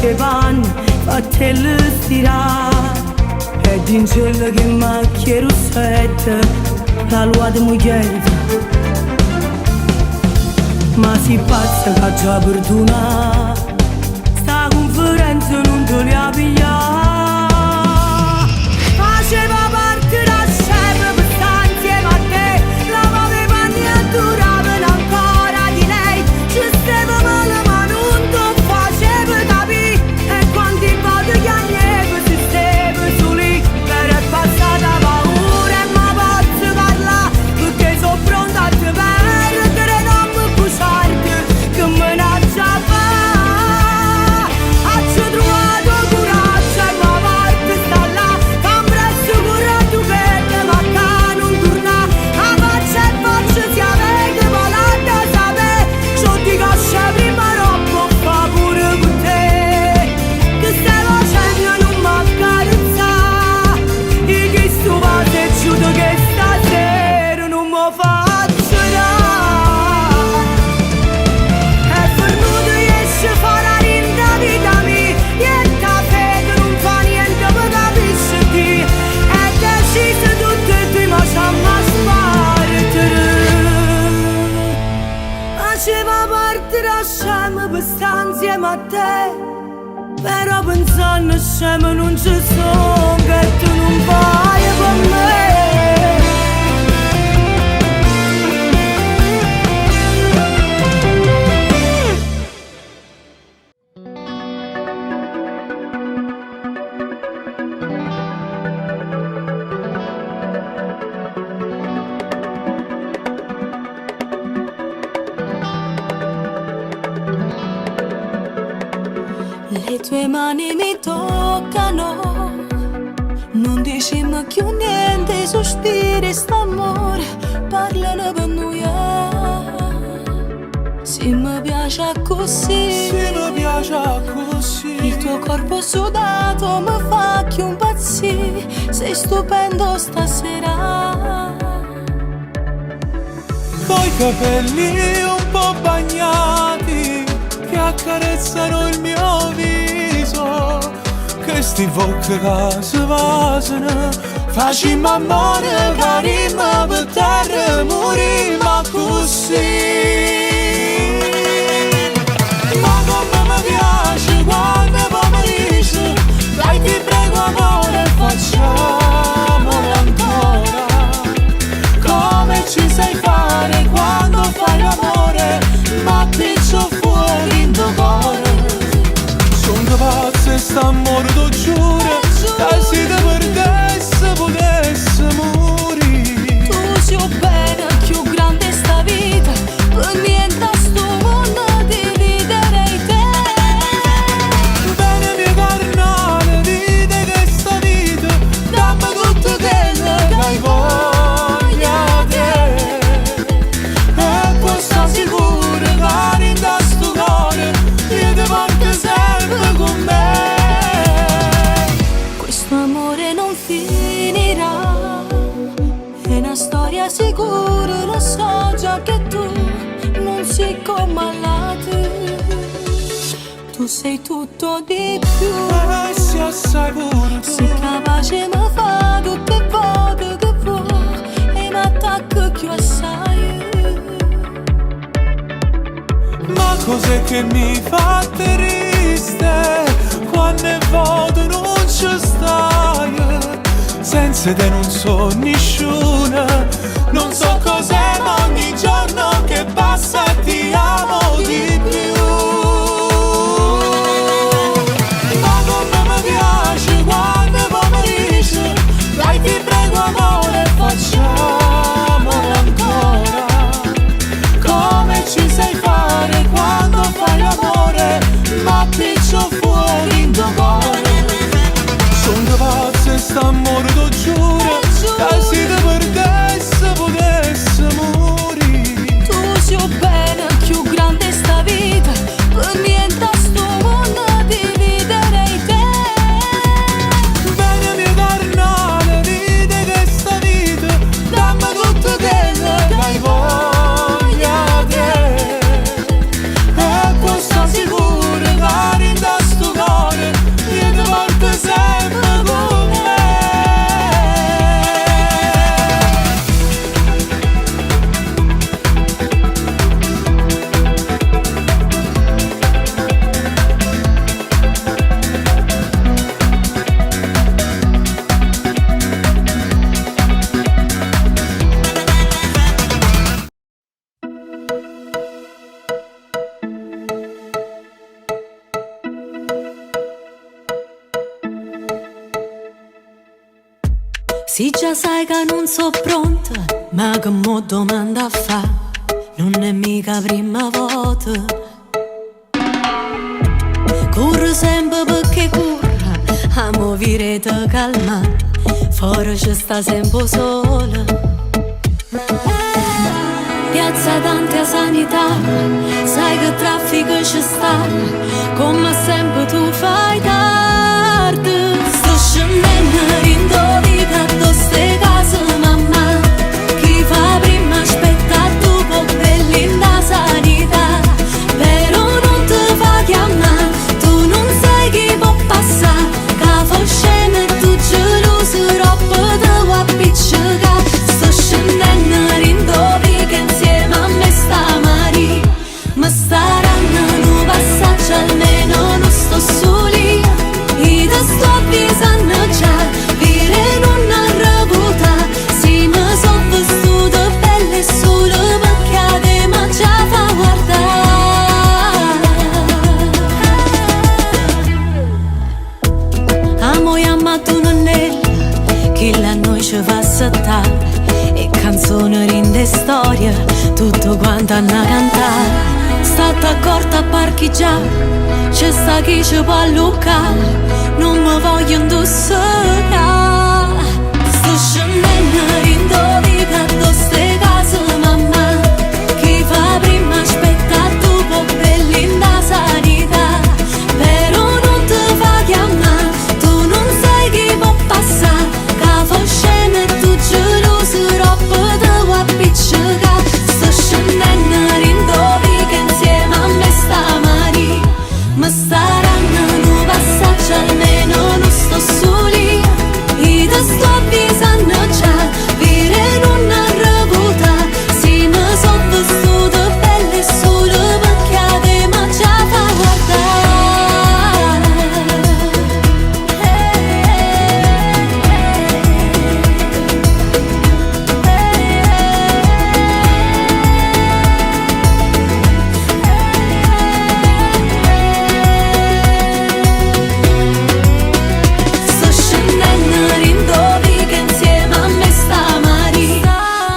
pesce panni fattello stirare e in cielo che macchie rossette la lua di mugliere. Ma si pazza che ha già perdonato, sta conferenza non te li ha pigliato. Faceva parte da sempre per stare insieme a te, lavava i panni e duravano ancora di lei. Ci stava male ma non ti faceva capire, e quanti volte gli anni si stava su lì. Per è passata paura e ma posso parlare, perché sono pronta a te perdere, non mi busarti, che menaccia fa. Ci trovato coraggio e ma parte sta là, fan presto pure tu che te manca non torna. A faccia e faccia si avete parlato a sapere, ciò ti cosce prima roba fa pure per te. Che stai facendo non mi accarezzare, di chi sto fate e giudo che stasera non mi faccio dare. È venuto riesce a fare la rinda vita mia, niente a fede non fa niente per capisci di, è deciso tutte e due ma c'amma spartere. Faceva parte da scema per stare insieme a te, però pensando scema non ci sono, che tu non vai con me. Le tue mani mi toccano, non diciamo più niente, sospiri st'amore, parlano per noi. Se mi piace così, il tuo corpo sudato mi fa più impazzire, sei stupendo stasera. Poi capelli un po' bagnati che accarezzano il mio viso, che sti bocche che si vasano, facciamo amore, carimmo per terra, morimmo così. Ma come mi piace quando poi mi dici, dai ti prego amore, facciamolo ancora, come ci sai fare quando fai l'amore, ma piccio fuori in tuo cuore. Sono pazzo e st'amore t'ho giuro, che se ti perdesse potesse morire. Tu sei bene, più grande sta vita, per niente a sto mondo dividerei te. Bene mio carnale, vite che sta vita, dammi tutto quello che hai voglia te. E poi sta sicuro che rinda sto cuore, io ti porto sempre con me. Questo amore non finirà, è una storia sicura, lo so già che tu non sei come all'altro. Tu sei tutto di più, E sei assai pure tu, sei capace mi fa tutte le volte che vuoi e mi attacca più assai. ma cos'è che mi fa triste quando è voto non ci stai? Senza te non so nessuno, non so cos'è ma ogni giorno che passa ti amo di più. Ma come mi piace quando poi mi dici, dai ti prego amore, facciamolo ancora, come ci sai fare quando fai l'amore, ma piccio fuori in tuo cuore. Sono pazzo e st'amore t'ho giuro, che se ti perdesse potesse Sì, già sai che non so pronta, ma che mo domanda fa, non è mica prima volta. Corro sempre perché corra, a muovere te calma, fuori ci sta sempre sola. Piazza tante a sanità, sai che traffico ci sta, come sempre tu fai tardi. Sto scendendo in dovica, do ste case mamma, chi fa prima aspetta dopo, bell'inda sanità, però non ti fa chiamare, tu non sai chi può passare, che fa scena e tu geloso, troppo te vuoi appiccicare. Sto scendendo in dovica insieme a me stamani, ma staranno un passaggio almeno non sto soli, io ti sto avvisando già, dire non arrabuta, se mi son vestute belle solo perché te ma già fa guardare. Amo e amato non è che la noi ci fa saltare, e canzoni rinde storia, tutto quanto hanno a cantare. Stata accorta a parcheggiare, c'è sta chi ci può alluccare, non mi voglio indossare. Sto scendendo in dovica, do ste case mamma, chi fa prima aspetta dopo, bell'inda sanità, però non ti fa chiamare, tu non sai chi può passare, che fa scena e tu geloso, troppo te vuoi appiccicare. Sto scendendo in dovica insieme a me stamani, ma staranno un passaggio almeno non sto soli, io ti sto avvisando già, dire non arrabuta, se mi son vestute belle solo perché te ma già fa Sto scendendo in dovica insieme a me stamani,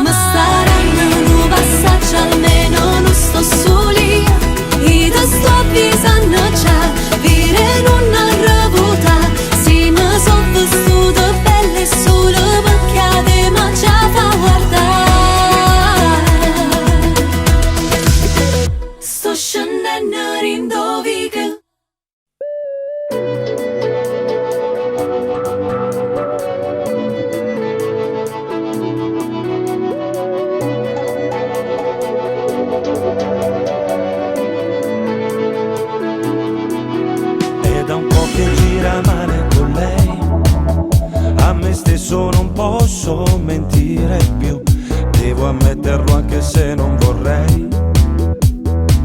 ma staranno un passaggio almeno non sto soli, io ti sto avvisando già, dire non arrabuta, se mi son vestute belle solo perché te ma già fa guardare. Sto scendendo in dovica. È da un po' che gira male con lei, a me stesso non posso mentire più, devo ammetterlo anche se non vorrei,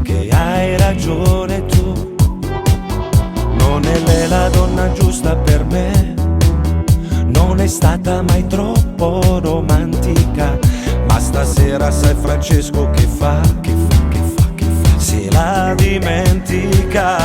che hai ragione tu, non è lei la donna giusta per me, non è stata mai troppo romantica, ma stasera sai Francesco che fa, se la dimentica.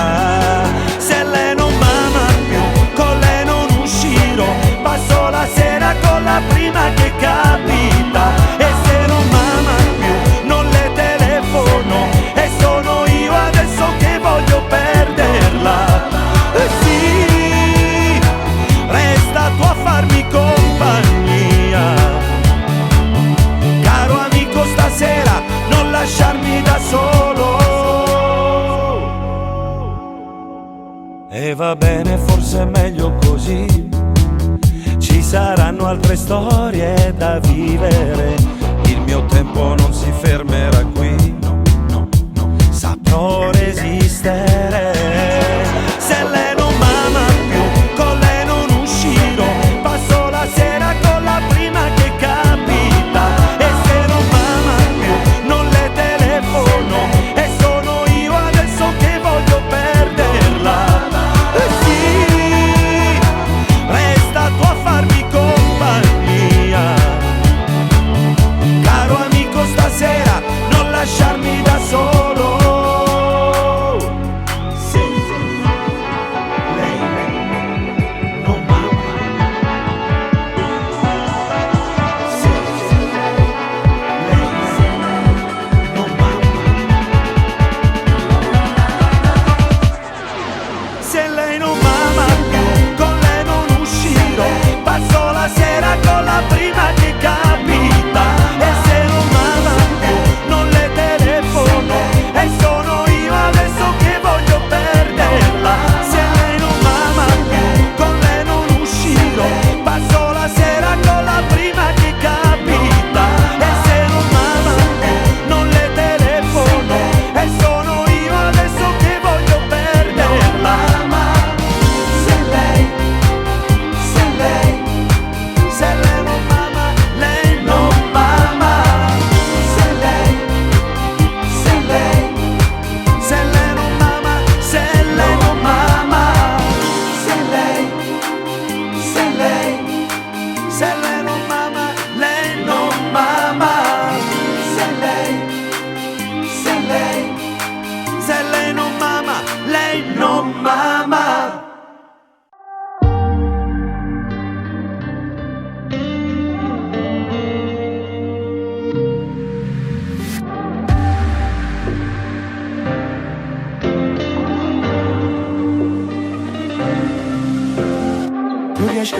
Se lei non m'ama più, con lei non uscirò, passo la sera con la prima che capita, e se non m'ama più non le telefono, e sono io adesso che voglio perderla. Sì, resta tu a farmi compagnia, caro amico, stasera non lasciarmi da solo. E va bene, forse è meglio così, ci saranno altre storie da vivere, il mio tempo non si fermerà qui, saprò resistere. Se lei non m'ama più, con lei non uscirò, passo la sera con la prima che capita, e se non m'ama più non le telefono, e sono io adesso che voglio perderla. Sì, resta tu a farmi compagnia, caro amico, stasera non lasciarmi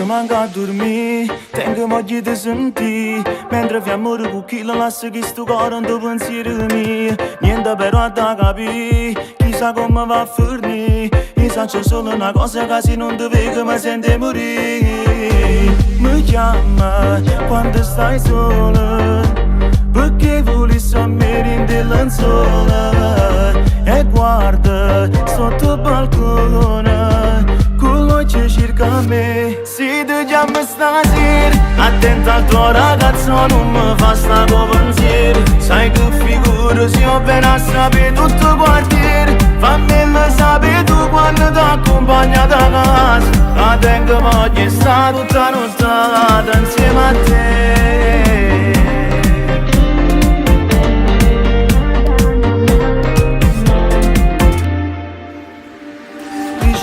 manca a dormire, tengo moglie di sentire. Mentre fiammo di cucchilla lascio che sto cuore in tuo pensiero mio. Niente però da capire, chissà come va a finire. Io so solo una cosa che se non ti vedo mi sento morire. Mi chiama quando stai sola, perché vuoi sommere in del lenzuola. E guarda sotto il balcone, quello che cerca me. Se ti chiamo stasera, attenta al tuo ragazzo, non mi fa sta con pensiero. Sai che figura se io vengo a sapere tutto il quartiere. Fammelo sapere tu quando ti accompagna da casa. La tengo voglia e sta tutta notte insieme a te.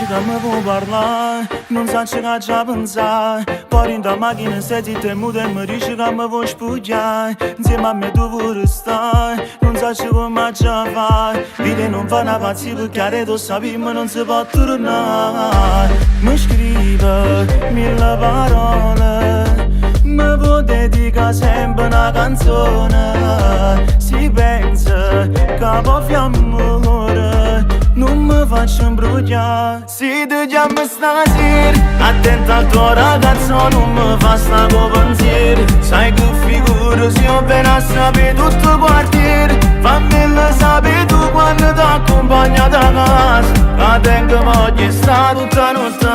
Che mi può parlare, non sa che già pensare. Poi in da macchina sei zitta e muta e mi dice che mi vuoi spugliare. Insieme a me tu vuoi stare, non sa come già fare. Vedi non fa una pazzia perché tu sapi ma non si può tornare. Mi scrive mille parole, mi può dedicare sempre una canzone. Si pensa che può fiammare, non mi faccio imbrogliare. Se ti chiamo stasera, attenta al tuo ragazzo, non mi fa sta con pensiero. Sai che figura se io vengo a sapere tutto il quartiere. Fammelo sapere tu quando ti accompagna da casa. La tengo voglia e sta tutta notte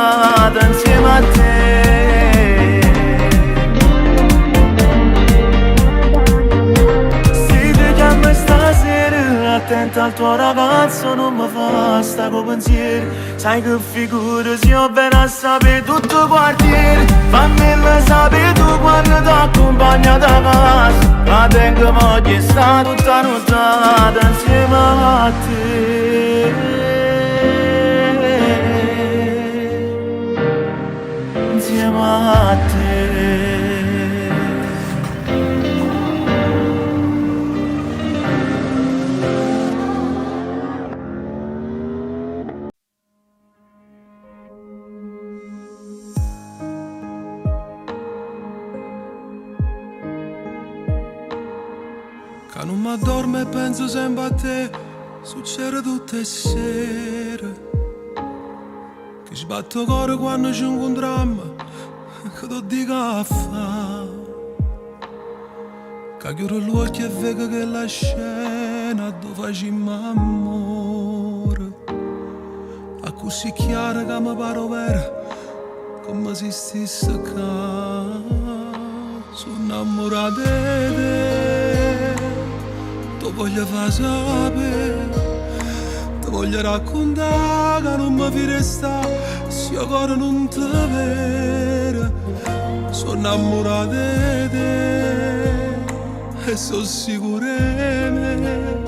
insieme a te. Se ti chiamo stasera, attenta al tuo ragazzo, non mi fa sta con pensiero. Sai che figura se io vengo a sapere tutto il quartiere. Fammelo sapere tu quando ti accompagna da casa. La tengo voglia e sta tutta notte insieme a te. Insieme a te. Che non mi addormo e penso sempre a te, succede tutte le sere. Che sbatto il cuore quando ci incontriamo, che ti dico a fa. Che chiudo gli occhi e vedo che la scena dove facciamo amore. A così chiara che mi pare vera, come se stesse qua. Sono innamorato di te, ti voglio far sapere, ti voglio raccontare che non mi fi restare se io ancora non ti vedo. Sono innamorato di te e sono sicuro di me.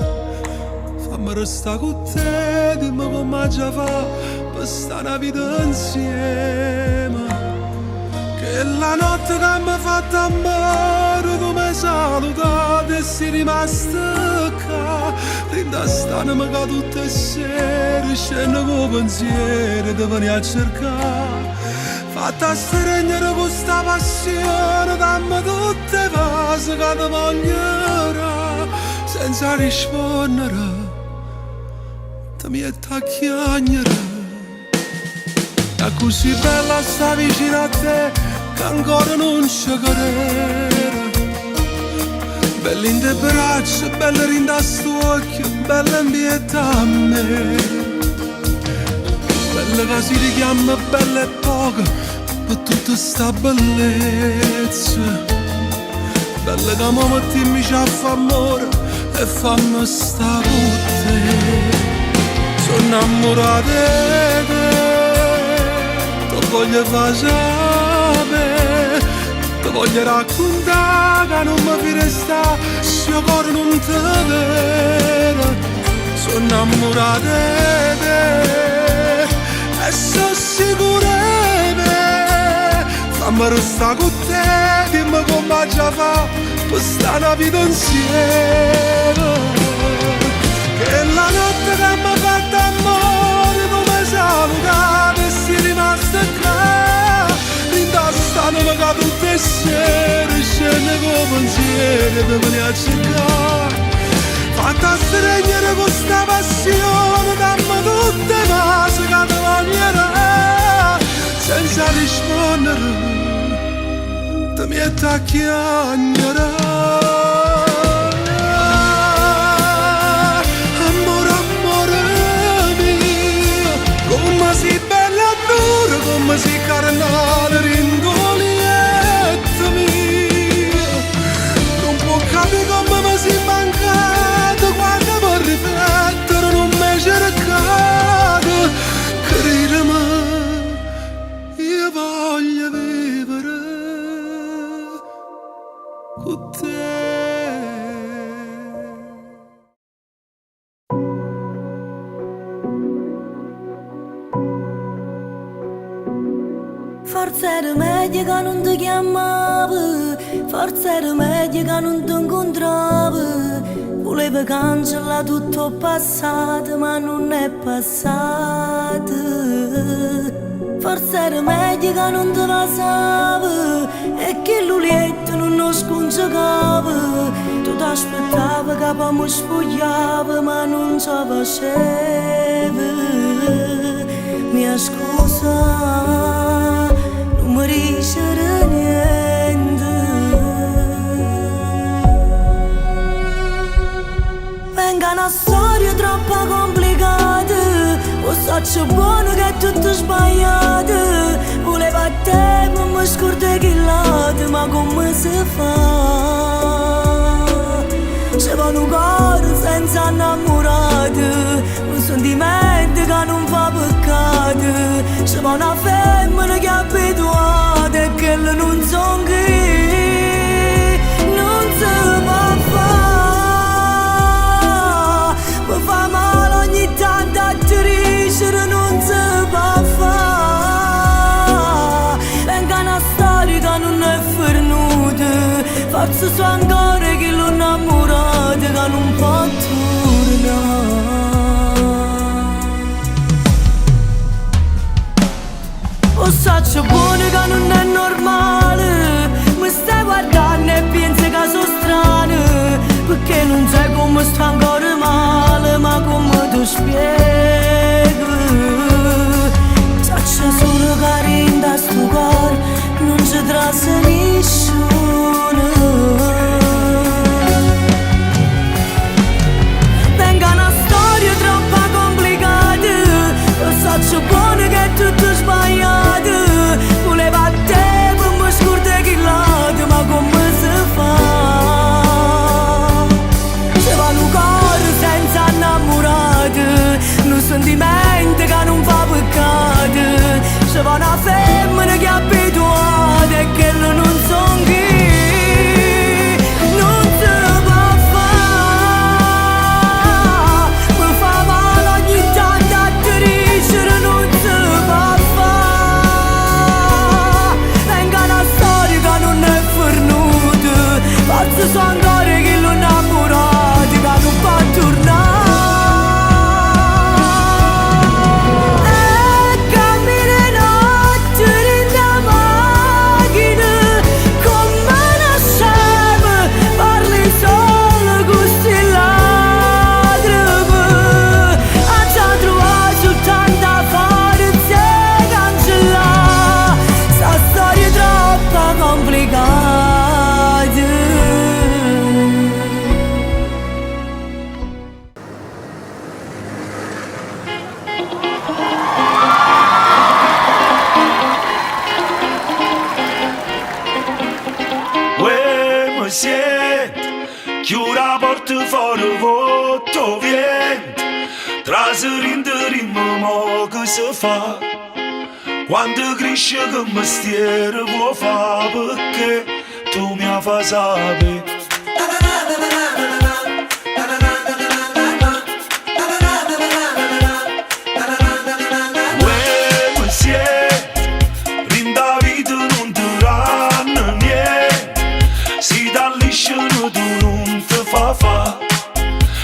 Fammi restare con te, dimmi come già fa per stare una vita insieme. Che la notte che mi ha fatto amore, tu mi hai salutato e sei rimasto qua. Rindastandomi che tutte le sere scendo con pensieri di venire a cercare. Fatta stregnere con sta passione, dammi tutte le cose che ti voglio senza rispondere, ti mi a chiagnere. È così bella sta vicino a te, che ancora non ci credo. Bella in te braccia, bella in te sto occhio, bella in pietà a me. Bella che si richiama, bella e poca, per tutta sta bellezza. Bella che mi mettiamo a fa amore e fammi sta con te. Sono innamorato di te, ti voglio far sapere, ti voglio raccontare che non mi fi restare se io ancora non ti vedo. Sono innamorato di te e sono sicuro di me. Fammi restare con te, dimmi come già fa per stare una vita insieme. Che la notte che mi ha fatto amore, tu mi hai salutato e sei rimasta qua. Rindasto che te veni a cercare. Fatta stregnere con sta passione, dammi tutte cose che ti bagnerà. Senza rispondere, ti metti a chiagnare. Come si carnale ringolietto mio, non può capire come mi si mancato quando mi riflettere non mi cercato. Credimi, io voglio vivere con te. Forse era meglio che non ti chiamavo, forse era meglio che non ti incontravo. Volevo cancellare tutto il passato, ma non è passato. Forse era meglio che non ti passavo e che l'ulietto non lo scongiacavo. Tu ti aspettavi che poi mi sfogliavo, ma non ce la facevo. Mia scusa, non mi dice niente. Venga una storia troppo complicata, o so buono che è tutto sbagliato. Volevo a te ma mi scordo che lato, ma come si fa? Se va un cuore senza innamorato, un sentimento che non fa peccato. Se va una femmina che è abituata e che non son chi, non si può fare. Mi fa male ogni tanto a crescere, non si può fare. Venga una storia che non è fernuta, forse so ancora che l'ho innamorata, che non può tornare. O saccio buono che non è normale, mi stai guardando e pensi che sono strano, perché non sai come sto ancora male, ma come ti spiego. Saccio solo che in sto cuore non ci trasse nessuno. Venga una storia troppo complicata, lo saccio buono che è tutto sbagliato. Volevo a te per mi scordare che lato, ma come si fa? Se va un cuore senza innamorato, un sentimento che non fa peccato. Se va una femmina che è abituata e che non son chi, non si può fare. Mi fa male ogni tanto a crescere, non si può fare. Venga una storia che non è fernuta, forse so ancora che l'ho innamorato, che non può tornare. Chiuda la porta fuori votto vento, traserindo ritmo mo che si fa. Quando cresce che mestiere può fare, perché tu mi fai sapere.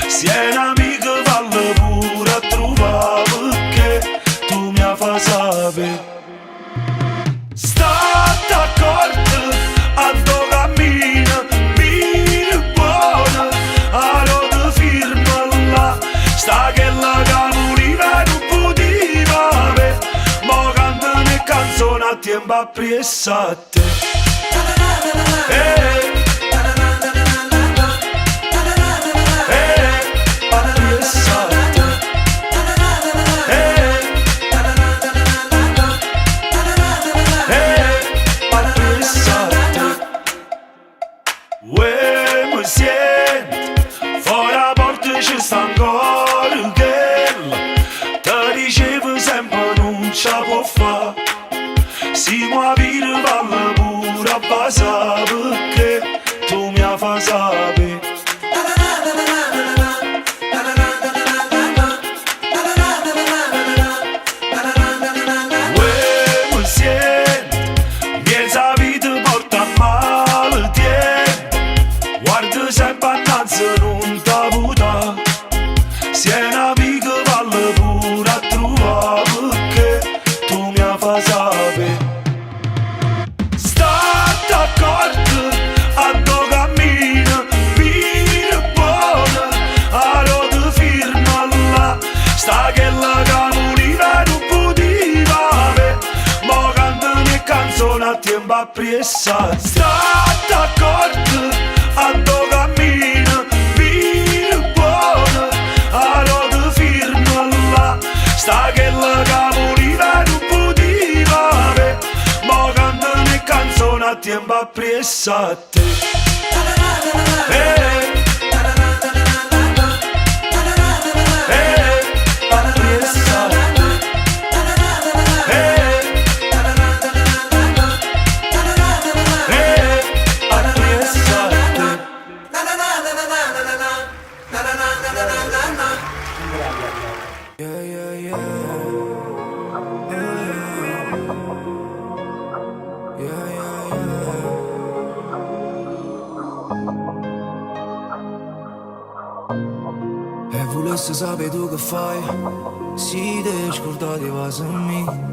Si è un'amica vale pure a trovare, perché tu mi fai sapere. State accorto a tuo cammino, mi tempo appresso a te. Appresso a te. Appresso a te. Uè, mi sento, fuori la porta ci sta ancora quella. Ti dicevo sempre non ce la può fare. Siamo a vita vale pure a basa perché tu mi fai sapere. Uè, mi sento, miezza vita porta male tempo. Guarda sempre annanzi non ti vuota. Se è una amica vale pure a trovare perché tu mi fai sapere. State accorto a tuo cammino, vita buona, a rota firma là. Sta che la cammina non poteva avere, ma cantano e canzoni a tempo appresso. State accorto a tuo cammino, vita buona, a rota firma là. Sta che la cammina non poteva avere, ma cantano e canzoni a tempo appresso a te. Appresso a te. Appresso a te. E volessi sapere tu che fai, si te scordati va me.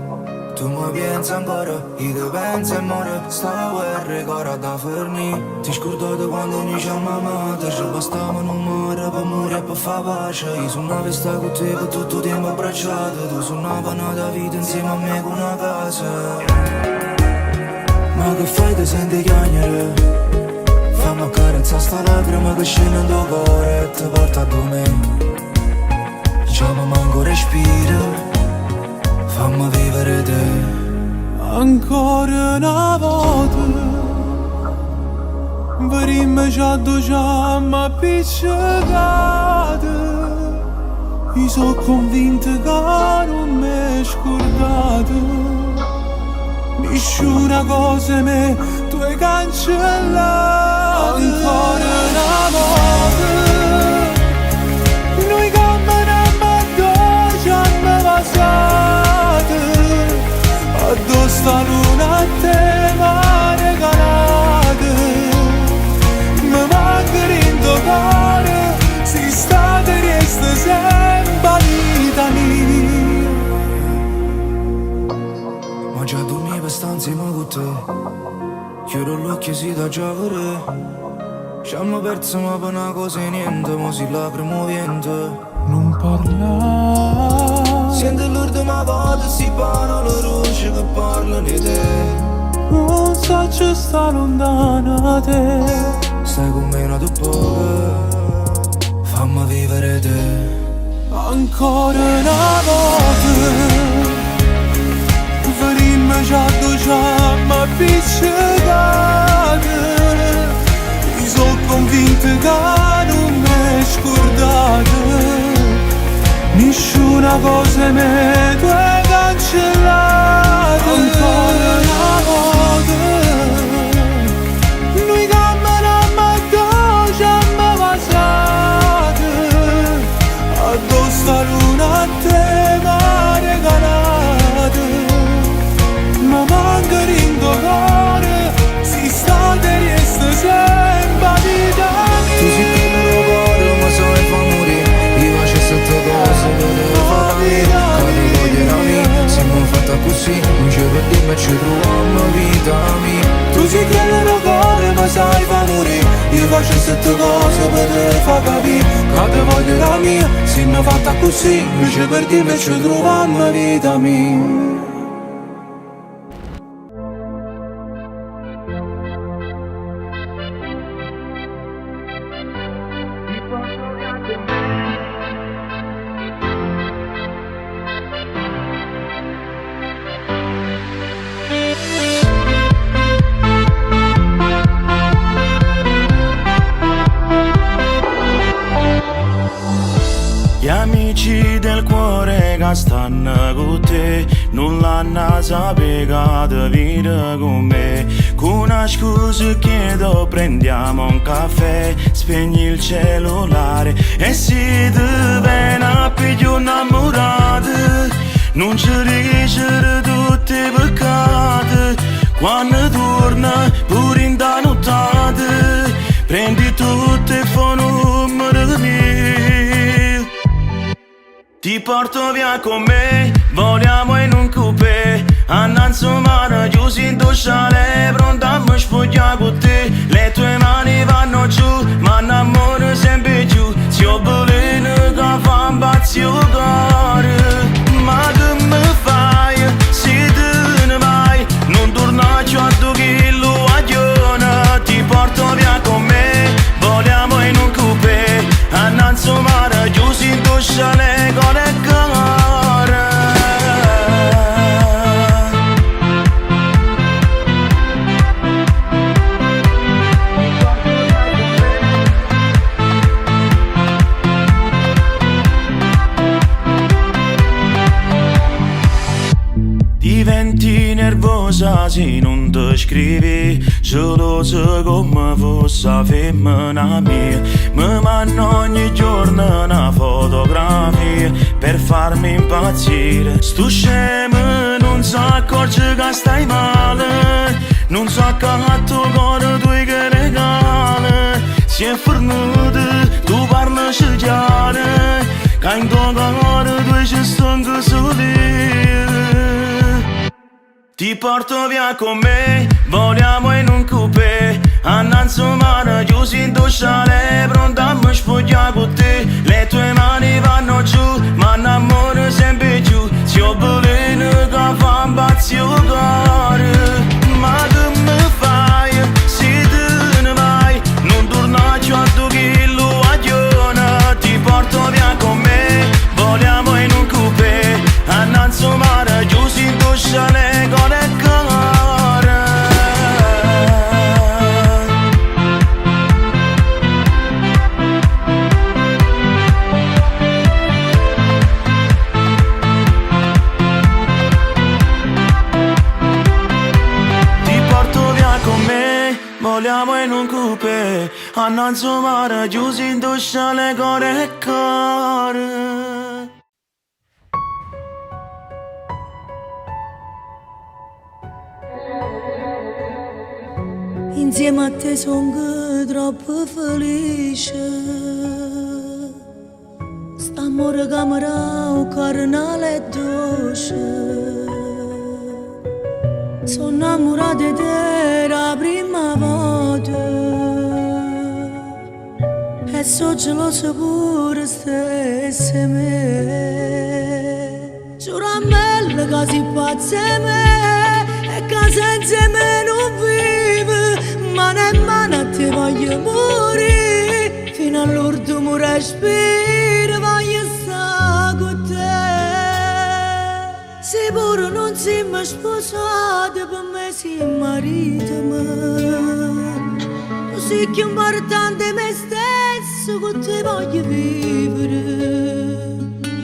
Tu mi pensi ancora, io ti penso e muore. Sta guerra cara da fermi. Ti scordate quando mi chiama mamma, ci bastava un amore per morire e per fare pace. Io sono una festa con te per tutto il tempo abbracciato. Tu suonava una vita insieme a me con una casa. Ma che fai, ti senti chiagnere? Fammi carezza sta lacrima che scende in tuo cuore e ti porta a me. Diciamo manco respiro, fammi vivere te. Ancora una volta Verimmo già due giamma appiccicate. Io sono convinto che non mi scordate. Nessuna cosa me tu hai cancellato. Ancora una volta noi camminiamo addosso a passate. Addosso sta luna a te m'ha regalata. Mi manca in tuo cuore, si sta e resta sempre vita mia. Ma già dormi per stanze ma con te. Chiudo l'occhio si da giocare. Ci hanno perso ma per una cosa e niente. Ma si lacrimo vento. Non parla. Sento l'urto ma vado si parano le luci che parlano di te. Non so ci sta lontana da te. Stai con me una dopo. Fammi vivere te. Ancora una volta Verimmo già due giamma appiccicate. Io sono convinto che non mi scordate. Nessuna cosa me tu hai cancellato. Ancora una volta noi camminiamo addosso giamma passate. Addosso sta luna a te m'ha regalata. Ma manca in tuo cuore, si sta e resta sempre vita mia. Tu sei quello che cuore ma sai fa morire. Io faccio sette cose per te fa capire. Cade voglio mia, siamo fatta così. Non ci perdiamo e ci troviamo vita mia. Tu sei quello che cuore ma sai fa morire. Io faccio sette cose per te fa capire. Cade voglio la mia, siamo fatta così. Non ci perdiamo e ci troviamo vita mia. quelli del cuore che stanno con te non l'hanno saputo vivere con me. Con una scusa chiedo prendiamo un caffè, spegni il cellulare e si ti viene più innamorato. Non ci riesce tutti i peccati quando torna pure in da nottata. Prendi tutto e fa numero mio. Ti porto via con me, vogliamo in un coupé. Annanzi mare, chiusi in dusciale, pronta a mi spogliare con te. Le tue mani vanno giù, ma innamoro sempre più. Si ho bolino che fa un pazzo cuore. Ma che mi fai, se te ne vai, non torna più a 2 chilo a giorno. Ti porto via con me, vogliamo in un coupé. Annanzi mare, chiusi in dusciale, con le cuore. Diventi nervosa se non ti scrivi, gelosa come fosse femmina mia. Mi mando ogni giorno una fotografia per farmi impazzire. Sto scemo non si accorge che stai male, non so che a tuo cuore tu che regala. Si è fornuto, tu parli scigliare, che in tuo cuore tu ci stanno soli. Ti porto via con me, vogliamo in un coupé. Annanzi mare, chiusi in dusciale, pronta a mi spogliare con te. Le tue mani vanno giù, ma innamoro sempre più. Si ho bolino che fa un pazzo cuore. Ma che mi fai, se te ne vai, non torna più a 2 chilo a giorno. Ti porto via con me, vogliamo in un coupé. Annanzi mare, chiusi in dusciale, con le cuore. Ti porto via con me, vogliamo in un coupé. Annanzi mare, chiusi in dusciale, con le cuore. Insieme a te sono troppo felice. St'amore camera o carnale e dolce. Sono innamorata di te la prima volta e so gelosa pure stessa me. Giuro a me che si pazza me e che senza me non vive. Mano in mano a te voglio morire, fino all'ultimo respiro voglio stare con te. Se pure non siamo sposati, per me sei marito mio. Tu sei più importante me stesso, con te voglio vivere.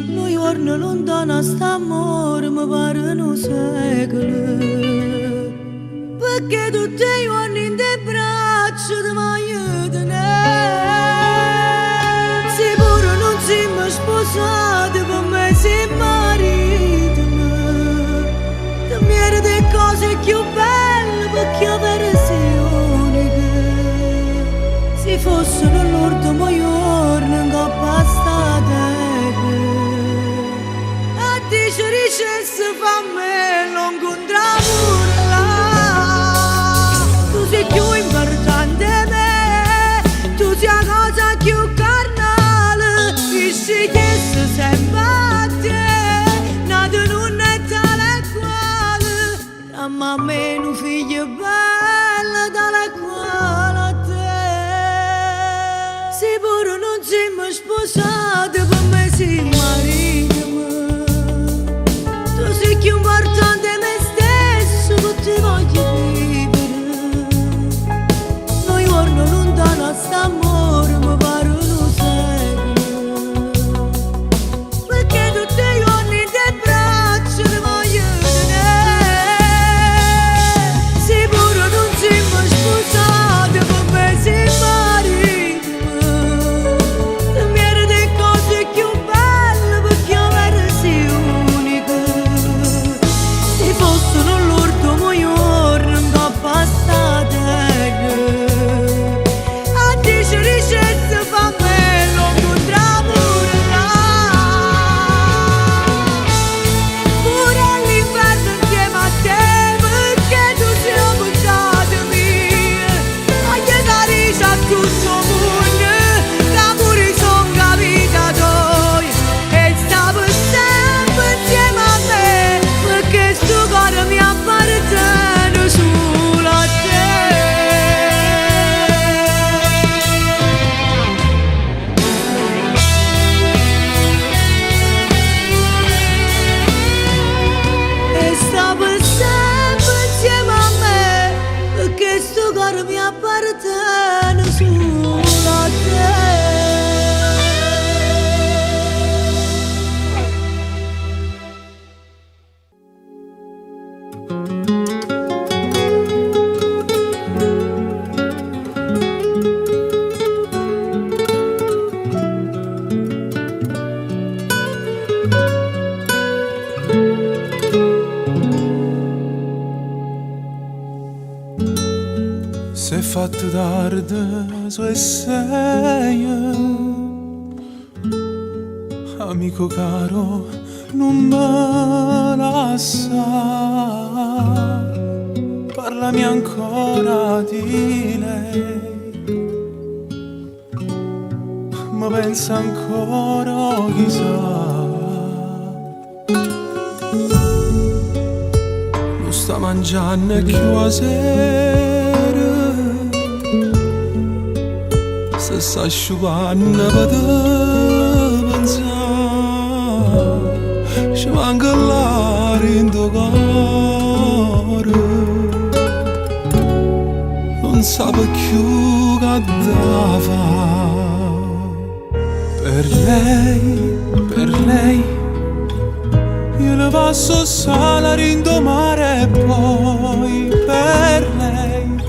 Noi giorni lontano a st'amore mi pare un secolo. Perché tutti i giorni in te braccia ti voglio tenere. Se pure non siamo sposati, per me sei marito mio. Ti mieri le cose più belle, perché avere sei unica. Se fossero l'ultimo giorno in coppa a sta terra, a te ci ricesse fammi non incontrare. Più importante me, tu sei la cosa più carnale, dici che sei sempre a te, nato non è tale quale, la mamma è un figlio bello tale quale a te. Se pure non siamo sposati, per me sei marito mio. Tu sei più importante Se è fatto tardi, so e sei, amico caro, non me lascia. Parlami ancora di lei, ma pensa ancora, chissà. Lo sta mangiando più a sera, se sta asciugando per te pensare, ci manca l'aria in tuo cuore, non sa più che da fare. Per lei io le passo salare in mare e poi per lei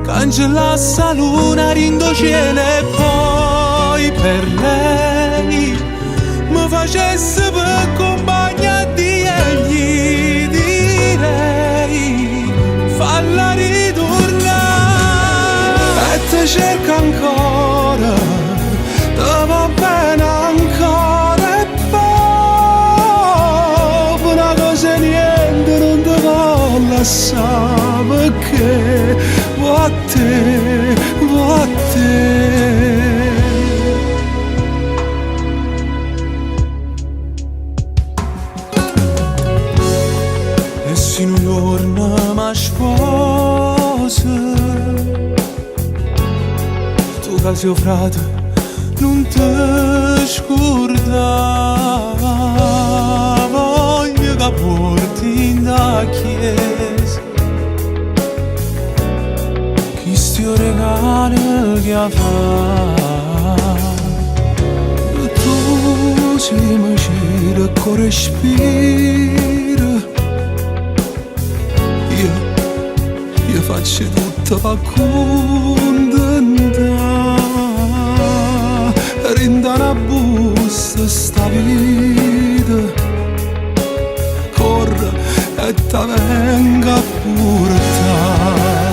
cancellasse la luna rindo cielo e poi per lei mi facesse per compagnia di egli, direi falla ritornare e te cerca ancora, te va bene ancora e poi una cosa e niente non te va lasciare perché va a te, va a te. E se un giorno mi sposi, tu che sei frate non ti scordare, voglio che porti in da chiesa questo regalo che ha fatto. Tu sei mi gira con respiro, io faccio tutto per contentare, rinda una busta sta vita, corre e te venga a portare.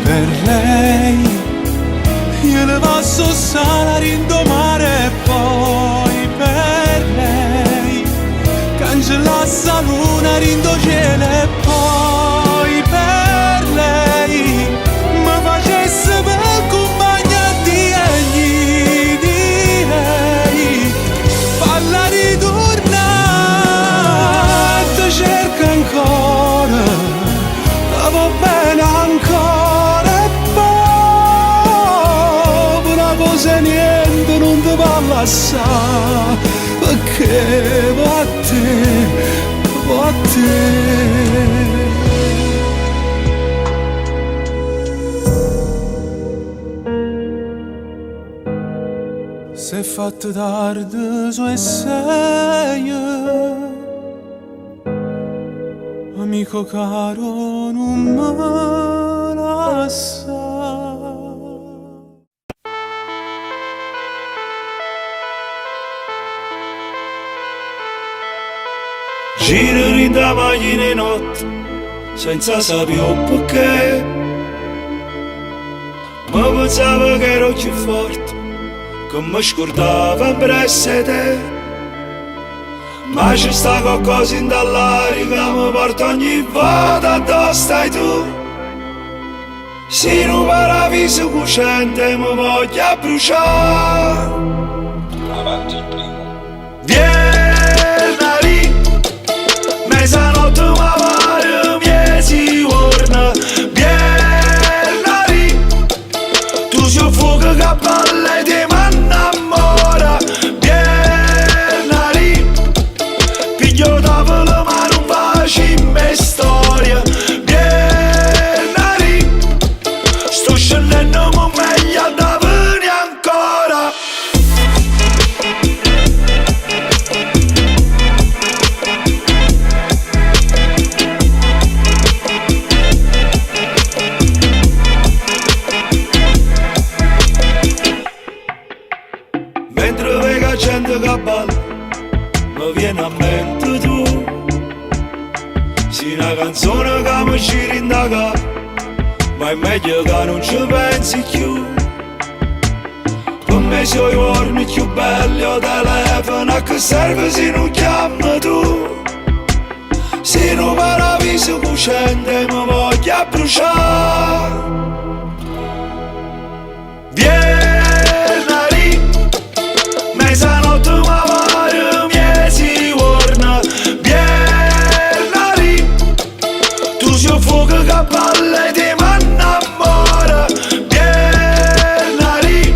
Per lei io le passo salare in mare e poi per lei cancellasse la luna rindo cielo e poi per lei mi facesse per compagnia di egli, direi falla ritornare e te cerca ancora, va bene ancora e poi una cosa e niente non ti va a lasciare perché va a te, va a te. Se è fatto tardi so e sei, amico caro non me lascia. Giro in da macchina notte senza sapere perché, ma pensavo che ero più forte, che mi scordava presso te. Ma c'è sta qualcosa in dall'aria che mi porta ogni volta dove stai tu. Se un paradiso cucente mi voglia bruciare. Avanti il primo. Vieni, mezzanotte mi pare miezi giorni. Vieni, tu sei un fuoco che balle di mi innamora. Piglio da volo ma non facciamo storia. Vieni, sto scendendo ma meglio da venire ancora. Mentre che gente che balla, mi viene a mente tu. Sì, una canzone che mi ci rindaga, ma è meglio che non ci pensi più. Per me sono i giorni più belli, ho telefono a che serve se non chiami tu. Se non mi avviso cucente mi voglio bruciare. Vieni, mezzanotte mi pare miezi giorni. Vieni, tu sei un fuoco che balla e ti m'annamora. Vieni,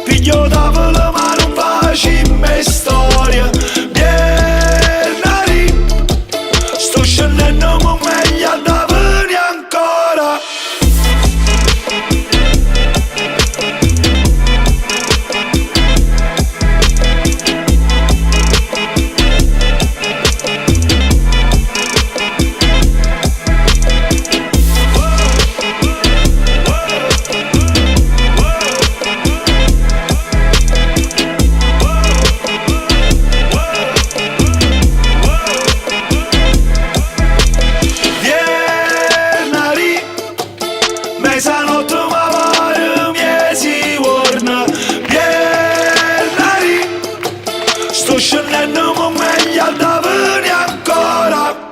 piglio tavola ma non facciamo storia. Vieni, sto scendendo ma meglio da venire ancora. Mezzanotte mi pare miezi giorni. Vieni, sto scendendo ma meglio da venire ancora.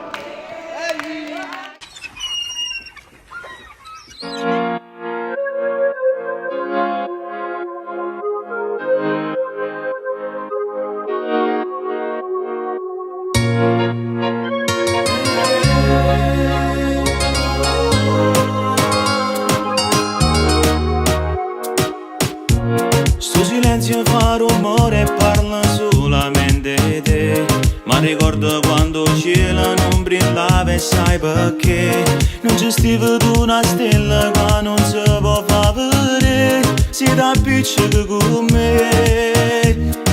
Sto silenzio fa rumore e parla solamente di te. Ma ricordo quando il cielo non brillava e sai perché. Non gestiva tu una stella che non si può far vedere. Si da piccolo con me.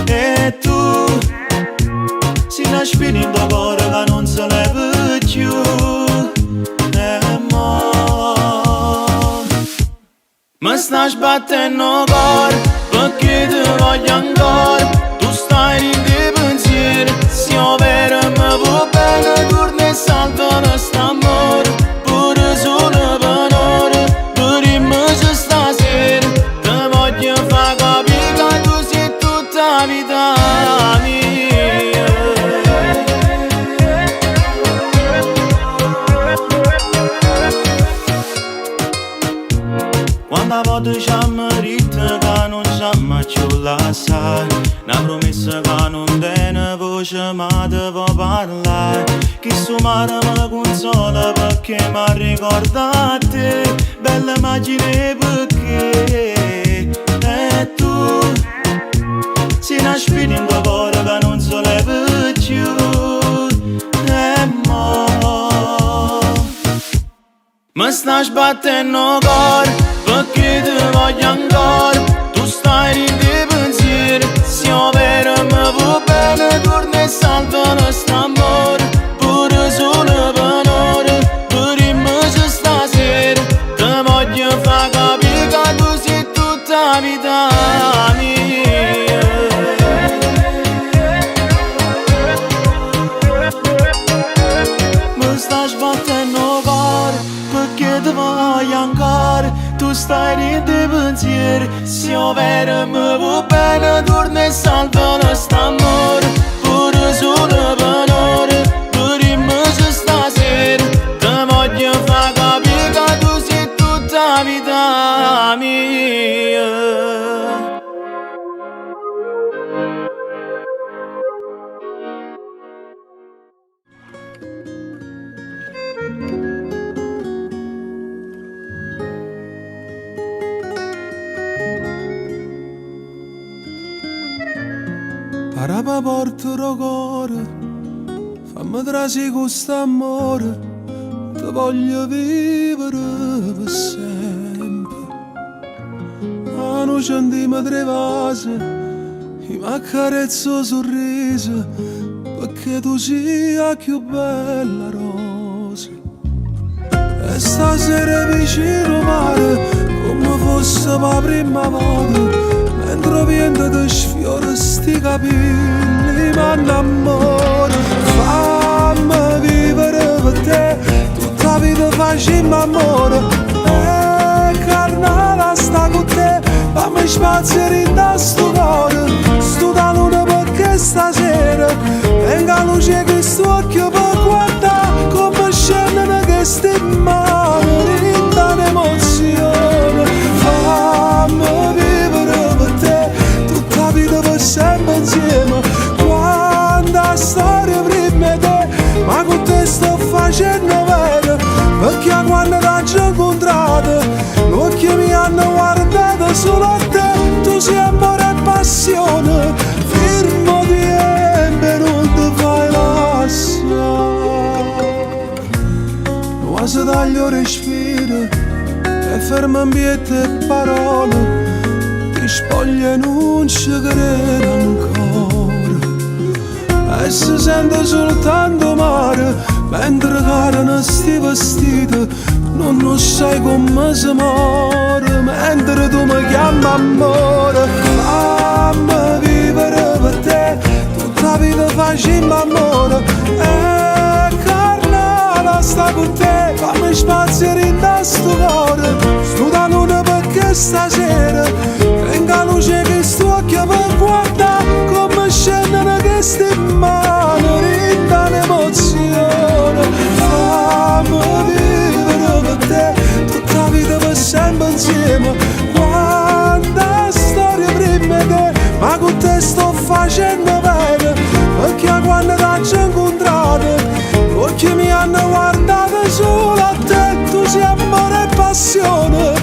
E tu si nasce in tuo cuore che non si leva più. E mo mi sta sbattendo il cuore perché ti voglio ancora. Tu stai in dei pensieri, se io vero mi va bene, torna e salta quest'amore. Pure solo per ora, per immagine stasera. Ti voglio far capire che tu sei tutta la vita mia. Quando a volte ci ammerita che non ci amma più lasciare. Una promessa che non tiene voce ma te può parlare. Che su mare mi consola perché mi ricorda a te. Bella immagine perché. E tu si nasce in tuo cuore che non si leva più. E mo mi sta sbattendo il cuore perché ti voglio ancora. Tu stai in dei pensieri, se io vero mi va bene, torna e salta quest'amore. Pure solo per ora, per immagine stasera. Ti voglio far capire che tu sei tutta la vita mia. Mi sta sbattendo il cuore perché ti voglio ancora. Tu stai in dei pensieri, se io vero mi va bene, torna e salta quest'amore. Pure solo per ora, per immagine stasera. Ti voglio far capire che tu sei tutta la vita mia. Araba porta il cuore, fammi trasi questo amore, ti voglio vivere per sempre. Ma non sentiamo tre vasi, mi accarezzo sorriso, perché tu sia più bella rosa. E stasera vicino al mare, come fosse la prima volta, mentre vento ti sfiora sti capelli mi innamoro. Fammi vivere per te tutta la vita, facciamo amore. Carnala sta con te, fammi spazio in sto cuore. Sto da luna perché stasera venga luce che sto occhio per guardare come scendono queste mani, rinda l'emozione. Fammi vivere per te tutta la vita, per sempre insieme. Quanta storia prima di te, ma con te sto facendo vero, perché quando ti ho incontrato l'occhi mi hanno guardato solo a te. Tu sei amore e passione, firmo di e non ti fai lasciare. Quasi taglio respiro e fermo ambiente e parole, ti spoglio e non ci credo ancora. E si sente soltanto mare mentre cadono sti vestiti, non sai come si muore mentre tu mi chiami amore. Fammi vivere per te tutta la vita, facciamo amore. Carnala sta con te, fammi spazio in sto cuore. Sto da luna perché stasera venga luce che sto occhio per guardare come scendono queste mani, rinda l'emozione. Fammi vivere per te tutta la vita, per sempre insieme. Quanta storia prima di te, ma con te sto facendo bene, perché quando ti ho incontrato gli occhi mi hanno guardato solo a te. Tu sei amore e passione,